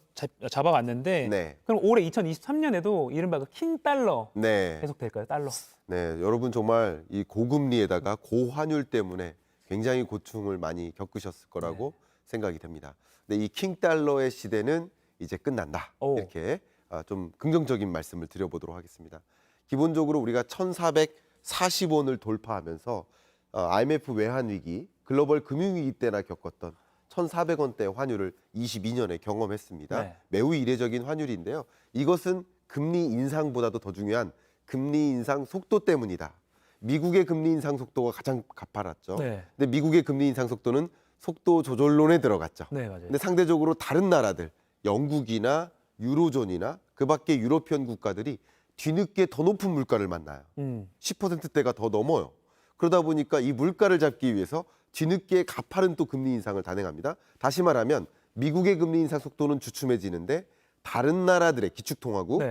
잡아왔는데 그럼 올해 2023년에도 이른바 그 킹달러 계속될까요? 달러. 네, 여러분 정말 이 고금리에다가 고환율 때문에 굉장히 고충을 많이 겪으셨을 거라고 생각이 됩니다. 근데 이 킹달러의 시대는 이제 끝난다. 이렇게 좀 긍정적인 말씀을 드려보도록 하겠습니다. 기본적으로 우리가 1,440원을 돌파하면서 IMF 외환위기, 글로벌 금융위기 때나 겪었던 1,400원대 환율을 22년에 경험했습니다. 매우 이례적인 환율인데요. 이것은 금리 인상보다도 더 중요한 금리 인상 속도 때문이다. 미국의 금리 인상 속도가 가장 가파랐죠. 근데 미국의 금리 인상 속도는 속도 조절론에 들어갔죠. 맞아요. 근데 상대적으로 다른 나라들, 영국이나 유로존이나 그 밖의 유로피언 국가들이 뒤늦게 더 높은 물가를 만나요. 10%대가 더 넘어요. 그러다 보니까 이 물가를 잡기 위해서 뒤늦게 가파른 또 금리 인상을 단행합니다. 다시 말하면 미국의 금리 인상 속도는 주춤해지는데 다른 나라들의 기축통화국,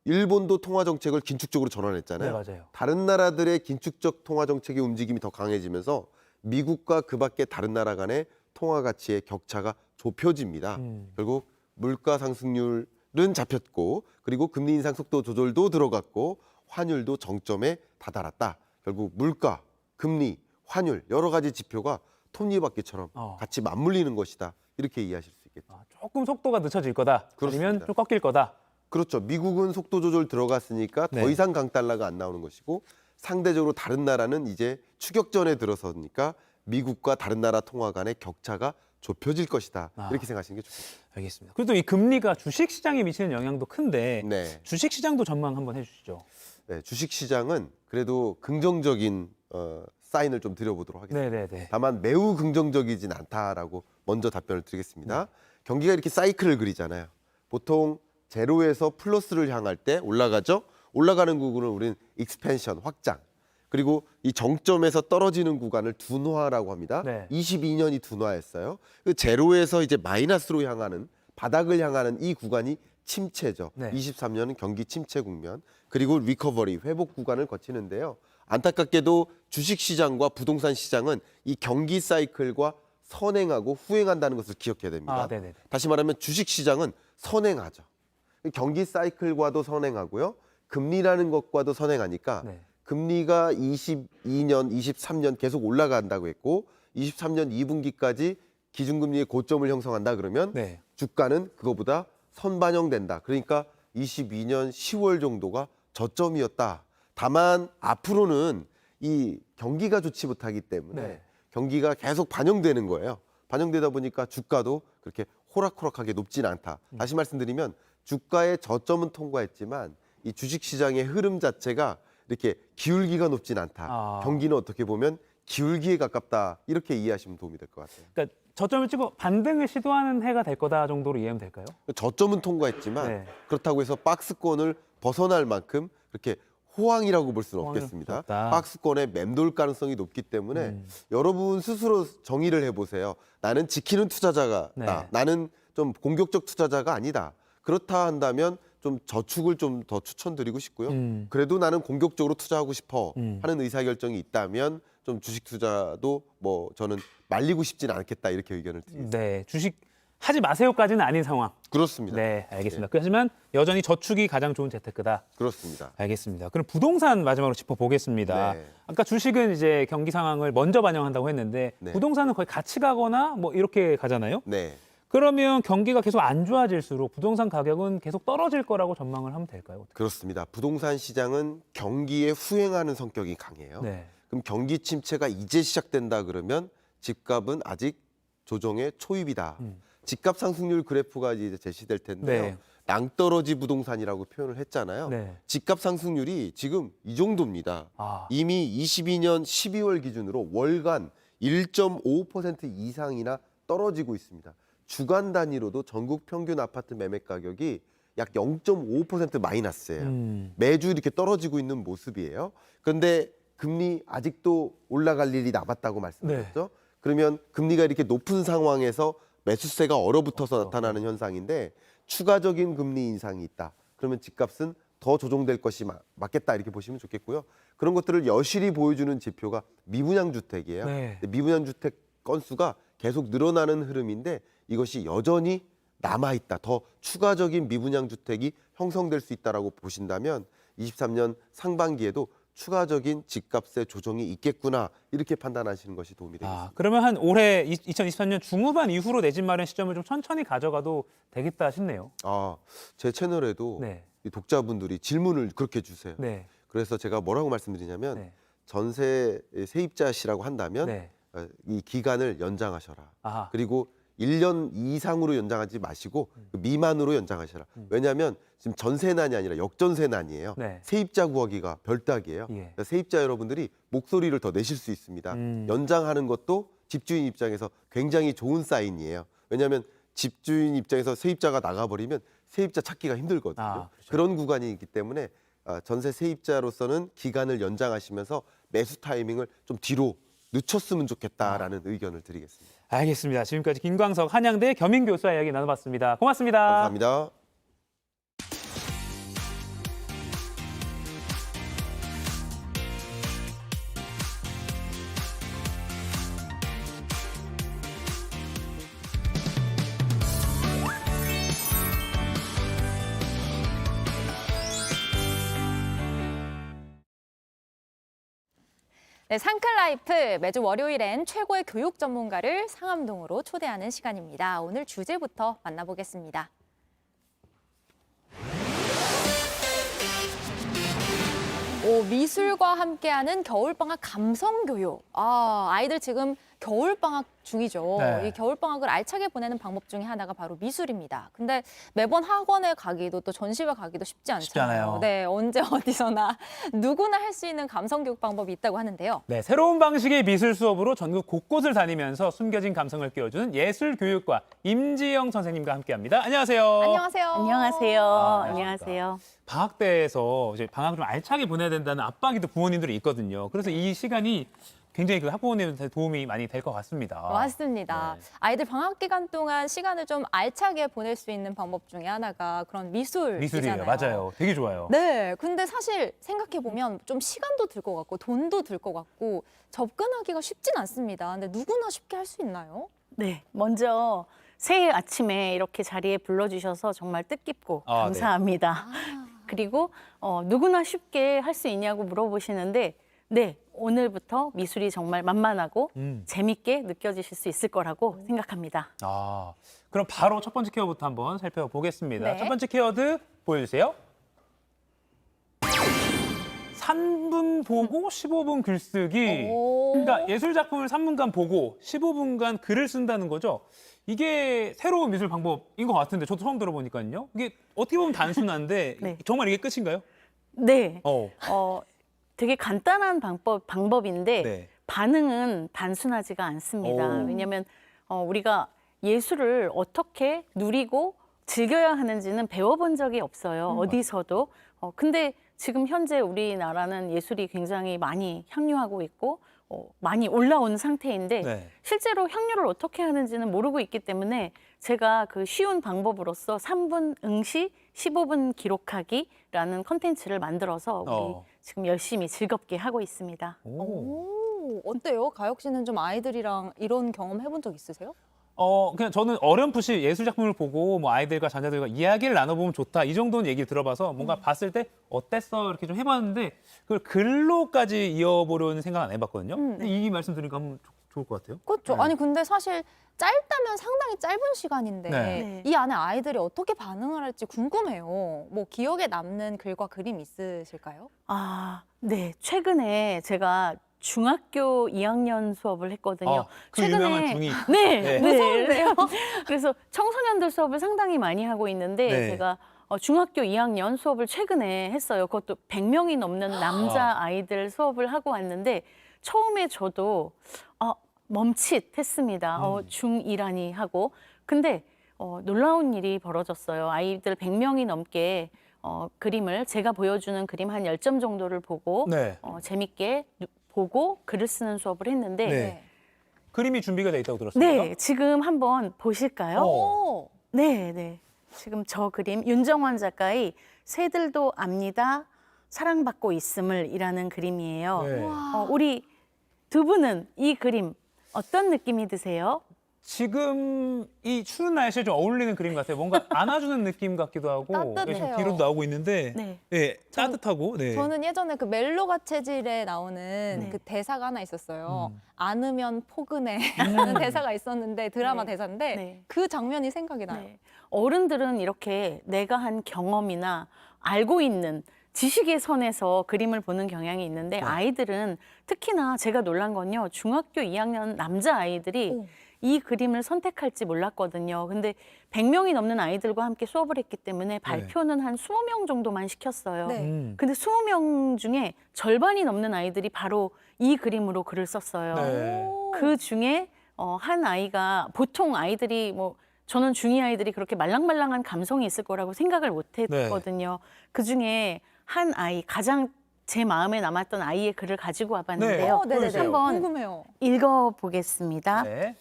일본도 통화정책을 긴축적으로 전환했잖아요. 맞아요. 다른 나라들의 긴축적 통화정책의 움직임이 더 강해지면서 미국과 그 밖의 다른 나라 간의 통화 가치의 격차가 좁혀집니다. 결국 물가 상승률은 잡혔고 그리고 금리 인상 속도 조절도 들어갔고 환율도 정점에 다다랐다. 결국 물가, 금리, 환율 여러 가지 지표가 톱니바퀴처럼 같이 맞물리는 것이다. 이렇게 이해하실 수 있겠죠. 조금 속도가 늦춰질 거다. 아니면 좀 꺾일 거다. 그렇죠. 미국은 속도 조절 들어갔으니까 더 이상 강달러가 안 나오는 것이고 상대적으로 다른 나라는 이제 추격전에 들어서니까 미국과 다른 나라 통화 간의 격차가 좁혀질 것이다. 이렇게 생각하시는 게 좋습니다. 알겠습니다. 그리고 또 이 금리가 주식시장에 미치는 영향도 큰데 주식시장도 전망 한번 해주시죠. 네, 주식시장은 그래도 긍정적인 사인을 좀 드려보도록 하겠습니다. 다만 매우 긍정적이진 않다라고 먼저 답변을 드리겠습니다. 경기가 이렇게 사이클을 그리잖아요. 보통 제로에서 플러스를 향할 때 올라가죠. 올라가는 구간을 우리는 익스펜션, 확장. 그리고 이 정점에서 떨어지는 구간을 둔화라고 합니다. 22년이 둔화했어요. 그 제로에서 이제 마이너스로 향하는 바닥을 향하는 이 구간이 침체죠. 23년은 경기 침체 국면 그리고 리커버리 회복 구간을 거치는데요. 안타깝게도 주식시장과 부동산 시장은 이 경기 사이클과 선행하고 후행한다는 것을 기억해야 됩니다. 다시 말하면 주식시장은 선행하죠. 경기 사이클과도 선행하고요. 금리라는 것과도 선행하니까 금리가 22년, 23년 계속 올라간다고 했고 23년 2분기까지 기준금리의 고점을 형성한다 그러면 주가는 그거보다 선반영된다. 그러니까 22년 10월 정도가 저점이었다. 다만 앞으로는 이 경기가 좋지 못하기 때문에 경기가 계속 반영되는 거예요. 반영되다 보니까 주가도 그렇게 호락호락하게 높지는 않다. 다시 말씀드리면 주가의 저점은 통과했지만 이 주식시장의 흐름 자체가 이렇게 기울기가 높진 않다. 경기는 어떻게 보면 기울기에 가깝다. 이렇게 이해하시면 도움이 될 것 같아요. 그러니까 저점을 찍고 반등을 시도하는 해가 될 거다 정도로 이해하면 될까요? 저점은 통과했지만 그렇다고 해서 박스권을 벗어날 만큼 그렇게 호황이라고 볼 수는 없겠습니다. 박스권의 맴돌 가능성이 높기 때문에 여러분 스스로 정의를 해보세요. 나는 지키는 투자자가 나는 좀 공격적 투자자가 아니다. 그렇다 한다면 좀 저축을 좀 더 추천드리고 싶고요. 그래도 나는 공격적으로 투자하고 싶어 하는 의사결정이 있다면 좀 주식 투자도 뭐 저는 말리고 싶지는 않겠다 이렇게 의견을 드리겠습니다. 네, 주식 하지 마세요까지는 아닌 상황. 그렇습니다. 네, 알겠습니다. 하지만 여전히 저축이 가장 좋은 재테크다. 그렇습니다. 알겠습니다. 그럼 부동산 마지막으로 짚어보겠습니다. 아까 주식은 이제 경기 상황을 먼저 반영한다고 했는데 부동산은 거의 같이 가거나 뭐 이렇게 가잖아요. 그러면 경기가 계속 안 좋아질수록 부동산 가격은 계속 떨어질 거라고 전망을 하면 될까요? 그렇습니다. 부동산 시장은 경기에 후행하는 성격이 강해요. 그럼 경기 침체가 이제 시작된다 그러면 집값은 아직 조정의 초입이다. 집값 상승률 그래프가 이제 제시될 텐데요. 낭떠러지 부동산이라고 표현을 했잖아요. 집값 상승률이 지금 이 정도입니다. 이미 22년 12월 기준으로 월간 1.5% 이상이나 떨어지고 있습니다. 주간 단위로도 전국 평균 아파트 매매 가격이 약 0.5% 마이너스예요. 매주 이렇게 떨어지고 있는 모습이에요. 그런데 금리 아직도 올라갈 일이 남았다고 말씀드렸죠. 그러면 금리가 이렇게 높은 상황에서 매수세가 얼어붙어서 나타나는 현상인데 추가적인 금리 인상이 있다. 그러면 집값은 더 조정될 것이 맞겠다 이렇게 보시면 좋겠고요. 그런 것들을 여실히 보여주는 지표가 미분양 주택이에요. 미분양 주택 건수가 계속 늘어나는 흐름인데 이것이 여전히 남아있다. 더 추가적인 미분양 주택이 형성될 수 있다라고 보신다면 23년 상반기에도 추가적인 집값의 조정이 있겠구나 이렇게 판단하시는 것이 도움이 되겠습니다. 그러면 한 올해 2023년 중후반 이후로 내 집 마련 시점을 좀 천천히 가져가도 되겠다 싶네요. 제 채널에도 이 독자분들이 질문을 그렇게 주세요. 그래서 제가 뭐라고 말씀드리냐면 전세 세입자시라고 한다면 이 기간을 연장하셔라. 그리고 1년 이상으로 연장하지 마시고 미만으로 연장하셔라. 왜냐하면 지금 전세난이 아니라 역전세난이에요. 세입자 구하기가 별따기예요. 그러니까 세입자 여러분들이 목소리를 더 내실 수 있습니다. 연장하는 것도 집주인 입장에서 굉장히 좋은 사인이에요. 왜냐하면 집주인 입장에서 세입자가 나가버리면 세입자 찾기가 힘들거든요. 그런 구간이 있기 때문에 전세 세입자로서는 기간을 연장하시면서 매수 타이밍을 좀 뒤로 늦췄으면 좋겠다라는 의견을 드리겠습니다. 알겠습니다. 지금까지 김광석 한양대 겸임교수와 이야기 나눠봤습니다. 고맙습니다. 감사합니다. 네, 상클라이프 매주 월요일엔 최고의 교육 전문가를 상암동으로 초대하는 시간입니다. 오늘 주제부터 만나보겠습니다. 미술과 함께하는 겨울방학 감성교육. 아이들 지금 겨울방학 중이죠. 이 겨울방학을 알차게 보내는 방법 중에 하나가 바로 미술입니다. 근데 매번 학원에 가기도 또 전시회 가기도 쉽지 않잖아요. 네, 언제 어디서나 누구나 할 수 있는 감성교육 방법이 있다고 하는데요. 네, 새로운 방식의 미술 수업으로 전국 곳곳을 다니면서 숨겨진 감성을 끼워주는 예술교육과 임지영 선생님과 함께합니다. 안녕하세요. 안녕하세요. 안녕하세요. 안녕하세요. 방학 때에서 이제 방학을 좀 알차게 보내야 된다는 압박이 또 부모님들이 있거든요. 그래서 이 시간이 굉장히 그 학부모님한테 도움이 많이 될 것 같습니다. 맞습니다. 아이들 방학 기간 동안 시간을 좀 알차게 보낼 수 있는 방법 중에 하나가 그런 미술이잖아요. 맞아요. 되게 좋아요. 네, 근데 사실 생각해보면 좀 시간도 들 것 같고 돈도 들 것 같고 접근하기가 쉽진 않습니다. 근데 누구나 쉽게 할 수 있나요? 네, 먼저 새해 아침에 이렇게 자리에 불러주셔서 정말 뜻깊고 감사합니다. 그리고 누구나 쉽게 할 수 있냐고 물어보시는데 네, 오늘부터 미술이 정말 만만하고 재밌게 느껴지실 수 있을 거라고 생각합니다. 아, 그럼 바로 첫 번째 키워드부터 한번 살펴보겠습니다. 네. 첫 번째 키워드 보여주세요. 3분 보고 15분 글쓰기. 그러니까 예술 작품을 3분간 보고 15분간 글을 쓴다는 거죠. 이게 새로운 미술 방법인 것 같은데 저도 처음 들어보니까요. 이게 어떻게 보면 단순한데 네. 정말 이게 끝인가요? 네. 되게 간단한 방법인데 네. 반응은 단순하지가 않습니다. 오. 왜냐하면 우리가 예술을 어떻게 누리고 즐겨야 하는지는 배워본 적이 없어요. 어디서도. 근데 지금 현재 우리나라는 예술이 굉장히 많이 향유하고 있고 많이 올라온 상태인데 네. 실제로 향유를 어떻게 하는지는 모르고 있기 때문에 제가 그 쉬운 방법으로서 3분 응시, 15분 기록하기라는 컨텐츠를 만들어서 우리 지금 열심히 즐겁게 하고 있습니다. 오, 어때요? 가혁 씨는 좀 아이들이랑 이런 경험 해본 적 있으세요? 그냥 저는 어렴풋이 예술 작품을 보고 뭐 아이들과 자녀들과 이야기를 나눠보면 좋다 이 정도는 얘기를 들어봐서 뭔가 봤을 때 어땠어 이렇게 좀 해봤는데 그걸 글로까지 이어보려는 생각 안 해봤거든요. 근데 이 말씀 들으니까 한번 좋을 것 같아요. 그렇죠. 네. 아니 근데 사실 짧다면 상당히 짧은 시간인데 네. 이 안에 아이들이 어떻게 반응을 할지 궁금해요. 뭐 기억에 남는 글과 그림 있으실까요? 네. 최근에 제가 중학교 2학년 수업을 했거든요. 그 유명한 중이. 네. 네. 무서운데요? 그래서 청소년들 수업을 상당히 많이 하고 있는데 네. 제가 중학교 2학년 수업을 최근에 했어요. 그것도 100명이 넘는 남자 아이들 수업을 하고 왔는데 처음에 저도 멈칫했습니다. 중2라니 하고. 근데 놀라운 일이 벌어졌어요. 아이들 100명이 넘게 그림을 제가 보여주는 그림 한 10점 정도를 보고 네. 재밌게 보고 글을 쓰는 수업을 했는데 네. 그림이 준비가 돼 있다고 들었습니다. 네, 지금 한번 보실까요? 네, 네. 지금 저 그림 윤정원 작가의 새들도 압니다. 사랑받고 있음을이라는 그림이에요. 네. 우리 두 분은 이 그림 어떤 느낌이 드세요? 지금 이 추운 날씨에 좀 어울리는 그림 같아요. 뭔가 안아주는 느낌 같기도 하고 따뜻해요. 지금 뒤로도 나오고 있는데 네. 네, 따뜻하고. 네. 저는 예전에 그 멜로가 체질에 나오는 그 대사가 하나 있었어요. 안으면 포근해 라는 대사가 있었는데 드라마 대사인데 그 장면이 생각이 나요. 네. 어른들은 이렇게 내가 한 경험이나 알고 있는 지식의 선에서 그림을 보는 경향이 있는데 아이들은 특히나 제가 놀란 건요. 중학교 2학년 남자 아이들이 이 그림을 선택할지 몰랐거든요. 근데 100명이 넘는 아이들과 함께 수업을 했기 때문에 발표는 한 20명 정도만 시켰어요. 네. 근데 20명 중에 절반이 넘는 아이들이 바로 이 그림으로 글을 썼어요. 네. 그 중에 한 아이가 보통 아이들이 뭐 저는 중2 아이들이 그렇게 말랑말랑한 감성이 있을 거라고 생각을 못 했거든요. 그 중에 한 아이 가장 제 마음에 남았던 아이의 글을 가지고 와봤는데요. 네네네. 한번 궁금해요. 읽어보겠습니다. 네.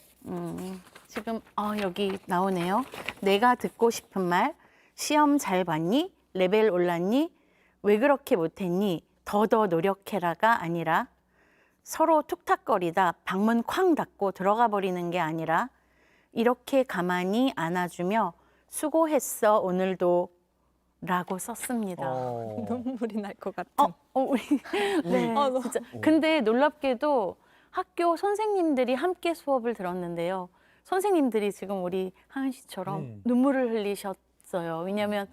지금 여기 나오네요. 내가 듣고 싶은 말, 시험 잘 봤니? 레벨 올랐니? 왜 그렇게 못했니? 더 노력해라가 아니라 서로 툭탁거리다 방문 쾅 닫고 들어가 버리는 게 아니라 이렇게 가만히 안아주며 수고했어 오늘도 라고 썼습니다. 눈물이 날 것 같은. 우리 네, 진짜. 근데 놀랍게도 학교 선생님들이 함께 수업을 들었는데요. 선생님들이 지금 우리 하은 씨처럼 눈물을 흘리셨어요. 왜냐하면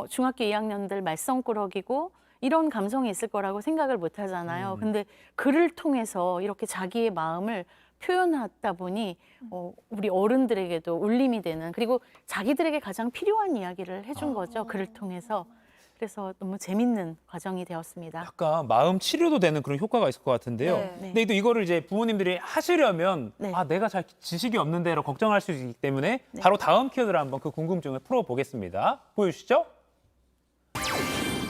중학교 2학년들 말썽꾸러기고 이런 감성이 있을 거라고 생각을 못 하잖아요. 근데 글을 통해서 이렇게 자기의 마음을 표현하다 보니 우리 어른들에게도 울림이 되는 그리고 자기들에게 가장 필요한 이야기를 해준 거죠. 글을 통해서. 그래서 너무 재밌는 과정이 되었습니다. 약간 마음 치료도 되는 그런 효과가 있을 것 같은데요. 네. 근데 또 이거를 이제 부모님들이 하시려면 내가 잘 지식이 없는데로 걱정할 수 있기 때문에 바로 다음 키워드를 한번 그 궁금증을 풀어보겠습니다. 보여주시죠.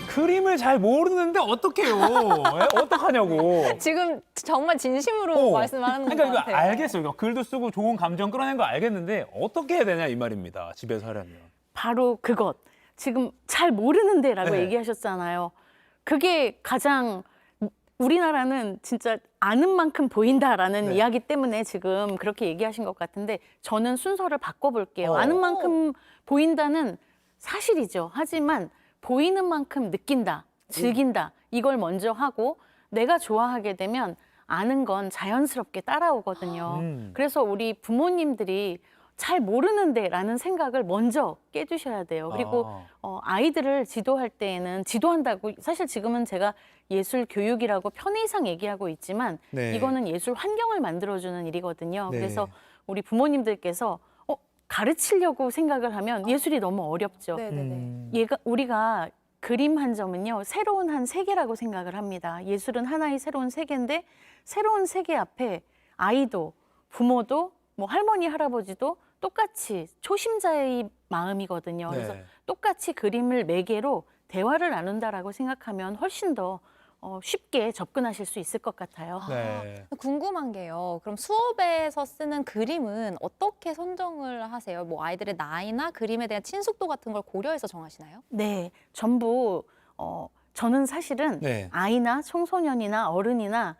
그림을 잘 모르는데 어떡해요? 어떡하냐고. 지금 정말 진심으로 말씀하는 것 그러니까 같아요. 이거 알겠어요. 이거 글도 쓰고 좋은 감정 끌어낸 거 알겠는데 어떻게 해야 되냐 이 말입니다. 집에서 하려면. 바로 그것. 지금 잘 모르는데라고 네. 얘기하셨잖아요. 그게 가장 우리나라는 진짜 아는 만큼 보인다라는 이야기 때문에 지금 그렇게 얘기하신 것 같은데 저는 순서를 바꿔볼게요. 아는 만큼 보인다는 사실이죠. 하지만 보이는 만큼 느낀다, 즐긴다 이걸 먼저 하고 내가 좋아하게 되면 아는 건 자연스럽게 따라오거든요. 그래서 우리 부모님들이 잘 모르는데라는 생각을 먼저 깨주셔야 돼요. 그리고 아이들을 지도할 때에는 지도한다고 사실 지금은 제가 예술 교육이라고 편의상 얘기하고 있지만 네. 이거는 예술 환경을 만들어주는 일이거든요. 네. 그래서 우리 부모님들께서 가르치려고 생각을 하면 예술이 너무 어렵죠. 우리가 그림 한 점은요, 새로운 한 세계라고 생각을 합니다. 예술은 하나의 새로운 세계인데 새로운 세계 앞에 아이도 부모도 뭐 할머니 할아버지도 똑같이 초심자의 마음이거든요. 그래서 똑같이 그림을 매개로 대화를 나눈다라고 생각하면 훨씬 더 쉽게 접근하실 수 있을 것 같아요. 궁금한 게요. 그럼 수업에서 쓰는 그림은 어떻게 선정을 하세요? 뭐 아이들의 나이나 그림에 대한 친숙도 같은 걸 고려해서 정하시나요? 네, 전부 저는 사실은 아이나 청소년이나 어른이나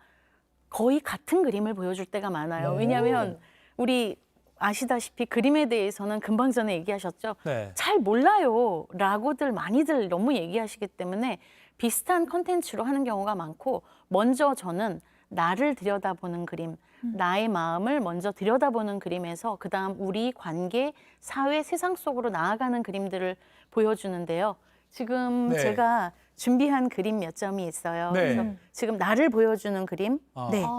거의 같은 그림을 보여줄 때가 많아요. 왜냐하면 우리 아시다시피 그림에 대해서는 금방 전에 얘기하셨죠. 잘 몰라요 라고들 많이들 너무 얘기하시기 때문에 비슷한 컨텐츠로 하는 경우가 많고 먼저 저는 나를 들여다보는 그림, 나의 마음을 먼저 들여다보는 그림에서 그다음 우리 관계, 사회, 세상 속으로 나아가는 그림들을 보여주는데요. 지금 제가 준비한 그림 몇 점이 있어요. 그래서 지금 나를 보여주는 그림,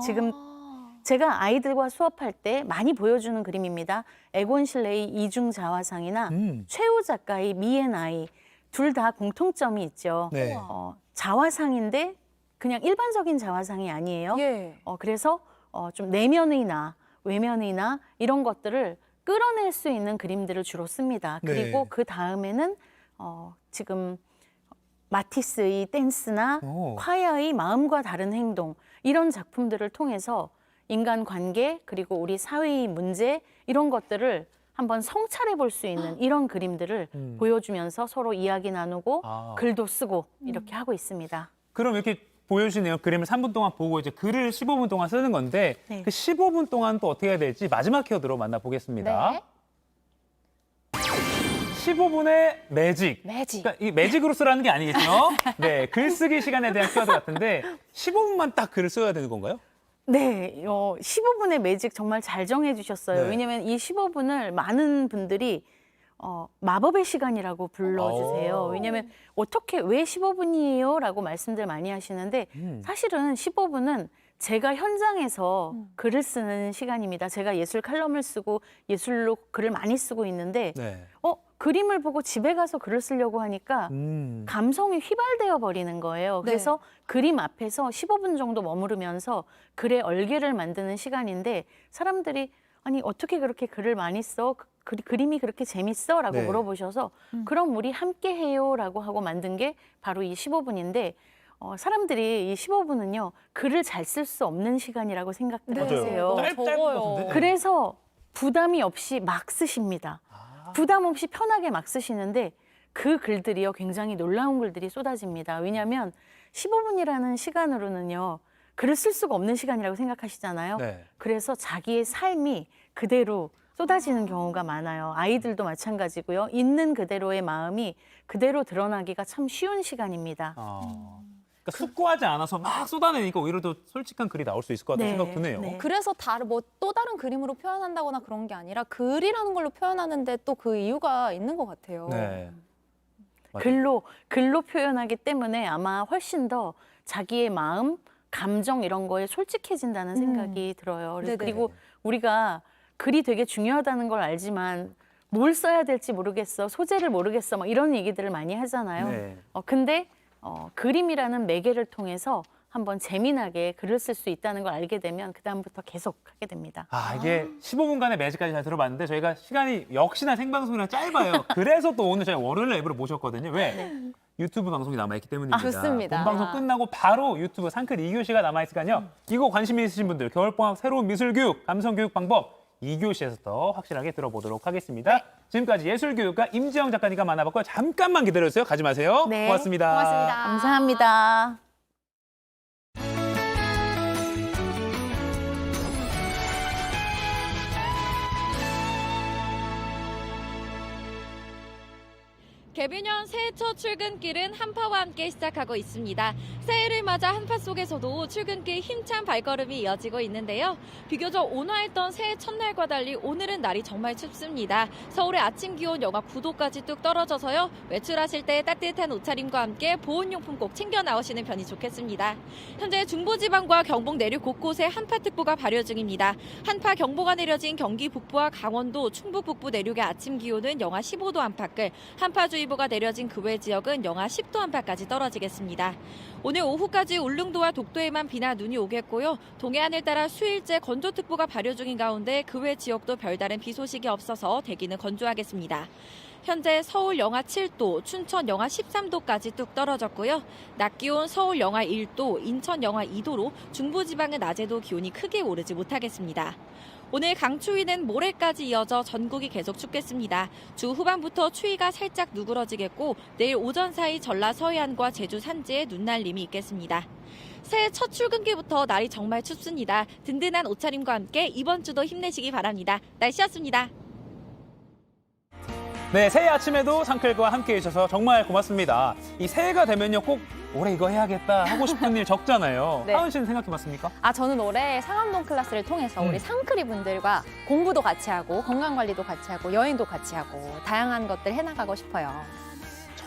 지금 제가 아이들과 수업할 때 많이 보여주는 그림입니다. 에곤 실레의 이중 자화상이나 최우 작가의 미의 나이 둘 다 공통점이 있죠. 자화상인데 그냥 일반적인 자화상이 아니에요. 그래서 좀 내면의 나, 외면의 나 이런 것들을 끌어낼 수 있는 그림들을 주로 씁니다. 그리고 그 다음에는 지금 마티스의 댄스나 콰야의 마음과 다른 행동 이런 작품들을 통해서 인간관계 그리고 우리 사회의 문제 이런 것들을 한번 성찰해 볼 수 있는 이런 그림들을 보여주면서 서로 이야기 나누고 글도 쓰고 이렇게 하고 있습니다. 그럼 이렇게 보여주시네요. 그림을 3분 동안 보고 이제 글을 15분 동안 쓰는 건데 그 15분 동안 또 어떻게 해야 될지 마지막 키워드로 만나보겠습니다. 15분의 매직. 그러니까 이 매직으로 쓰라는 게 아니겠죠? 글쓰기 시간에 대한 키워드 같은데 15분만 딱 글을 써야 되는 건가요? 네, 15분의 매직 정말 잘 정해주셨어요. 왜냐하면 이 15분을 많은 분들이 마법의 시간이라고 불러주세요. 왜냐하면 어떻게 왜 15분이에요? 라고 말씀들 많이 하시는데 사실은 15분은 제가 현장에서 글을 쓰는 시간입니다. 제가 예술 칼럼을 쓰고 예술로 글을 많이 쓰고 있는데 그림을 보고 집에 가서 글을 쓰려고 하니까 감성이 휘발되어 버리는 거예요. 그래서 그림 앞에서 15분 정도 머무르면서 글의 얼개를 만드는 시간인데 사람들이 아니 어떻게 그렇게 글을 많이 써? 그림이 그렇게 재밌어? 라고 물어보셔서 그럼 우리 함께 해요 라고 하고 만든 게 바로 이 15분인데 사람들이 이 15분은요 글을 잘 쓸 수 없는 시간이라고 생각들 하세요. 그래서 부담이 없이 막 쓰십니다. 부담 없이 편하게 막 쓰시는데 그 글들이요 굉장히 놀라운 글들이 쏟아집니다. 왜냐하면 15분이라는 시간으로는요 글을 쓸 수가 없는 시간이라고 생각하시잖아요. 그래서 자기의 삶이 그대로 쏟아지는 경우가 많아요. 아이들도 마찬가지고요. 있는 그대로의 마음이 그대로 드러나기가 참 쉬운 시간입니다. 그러니까 숙고하지 않아서 막 쏟아내니까 오히려 더 솔직한 글이 나올 수 있을 것 같다는 생각 드네요. 그래서 또 다른 그림으로 표현한다거나 그런 게 아니라 글이라는 걸로 표현하는데 또 그 이유가 있는 것 같아요. 글로 표현하기 때문에 아마 훨씬 더 자기의 마음, 감정 이런 거에 솔직해진다는 생각이 들어요. 그리고 우리가 글이 되게 중요하다는 걸 알지만 뭘 써야 될지 모르겠어, 소재를 모르겠어 막 이런 얘기들을 많이 하잖아요. 근데 그림이라는 매개를 통해서 한번 재미나게 글을 쓸 수 있다는 걸 알게 되면 그다음부터 계속 하게 됩니다. 이게 15분간의 매직까지 잘 들어봤는데 저희가 시간이 역시나 생방송이랑 짧아요. 그래서 또 오늘 저희 월요일 앱으로 모셨거든요. 왜? 유튜브 방송이 남아있기 때문입니다. 좋습니다. 본방송 끝나고 바로 유튜브 상클 2교시가 남아있으니까요. 이거 관심 있으신 분들 겨울방학 새로운 미술교육, 감성교육 방법 2교시에서 더 확실하게 들어보도록 하겠습니다. 지금까지 예술교육가 임지영 작가님과 만나봤고요. 잠깐만 기다려주세요. 가지 마세요. 고맙습니다. 감사합니다. 개변년 새해 첫 출근길은 한파와 함께 시작하고 있습니다. 새해를 맞아 한파 속에서도 출근길 힘찬 발걸음이 이어지고 있는데요. 비교적 온화했던 새해 첫날과 달리 오늘은 날이 정말 춥습니다. 서울의 아침 기온 영하 9도까지 뚝 떨어져서요. 외출하실 때 따뜻한 옷차림과 함께 보온용품 꼭 챙겨 나오시는 편이 좋겠습니다. 현재 중부지방과 경북 내륙 곳곳에 한파특보가 발효 중입니다. 한파 경보가 내려진 경기 북부와 강원도, 충북 북부 내륙의 아침 기온은 영하 15도 안팎을, 한파주의보가 내려진 그 외 지역은 영하 10도 안팎까지 떨어지겠습니다. 오늘 오후까지 울릉도와 독도에만 비나 눈이 오겠고요. 동해안을 따라 수일째 건조특보가 발효 중인 가운데 그 외 지역도 별다른 비 소식이 없어서 대기는 건조하겠습니다. 현재 서울 영하 7도, 춘천 영하 13도까지 뚝 떨어졌고요. 낮 기온 서울 영하 1도, 인천 영하 2도로 중부지방은 낮에도 기온이 크게 오르지 못하겠습니다. 오늘 강추위는 모레까지 이어져 전국이 계속 춥겠습니다. 주 후반부터 추위가 살짝 누그러지겠고 내일 오전 사이 전라 서해안과 제주 산지에 눈날림이 있겠습니다. 새해 첫 출근길부터 날이 정말 춥습니다. 든든한 옷차림과 함께 이번 주도 힘내시기 바랍니다. 날씨였습니다. 네, 새해 아침에도 상클과 함께 해주셔서 정말 고맙습니다. 이 새해가 되면요, 꼭 올해 이거 해야겠다 하고 싶은 일 적잖아요. 네. 하은 씨는 생각해봤습니까? 저는 올해 상암동 클래스를 통해서 우리 상크리 분들과 공부도 같이 하고 건강관리도 같이 하고 여행도 같이 하고 다양한 것들 해나가고 싶어요.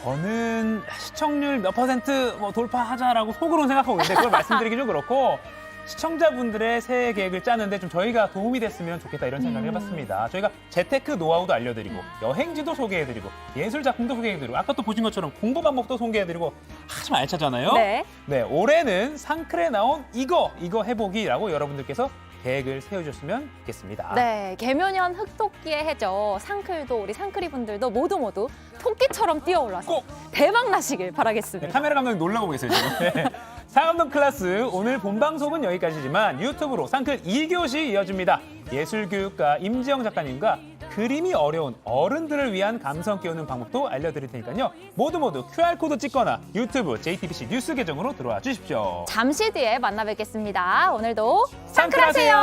저는 시청률 몇 % 돌파하자라고 속으로는 생각하고 있는데 그걸 말씀드리기 좀 그렇고 시청자분들의 새해 계획을 짜는데 좀 저희가 도움이 됐으면 좋겠다 이런 생각을 해봤습니다. 저희가 재테크 노하우도 알려드리고 여행지도 소개해드리고 예술 작품도 소개해드리고 아까 또 보신 것처럼 공부 방법도 소개해드리고 참 알차잖아요. 네. 올해는 상클에 나온 이거 해보기라고 여러분들께서 계획을 세워주셨으면 좋겠습니다. 네, 개묘년 흑토끼의 해죠. 상클도 우리 상크리 분들도 모두 토끼처럼 뛰어올라서 대박 나시길 바라겠습니다. 네, 카메라 감독님 놀라고 계세요 지금. 네. 상암동 클래스 오늘 본방송은 여기까지지만 유튜브로 상클 2교시 이어집니다. 예술교육가 임지영 작가님과 그림이 어려운 어른들을 위한 감성 끼우는 방법도 알려드릴 테니까요. 모두 QR코드 찍거나 유튜브 JTBC 뉴스 계정으로 들어와 주십시오. 잠시 뒤에 만나 뵙겠습니다. 오늘도 상클하세요.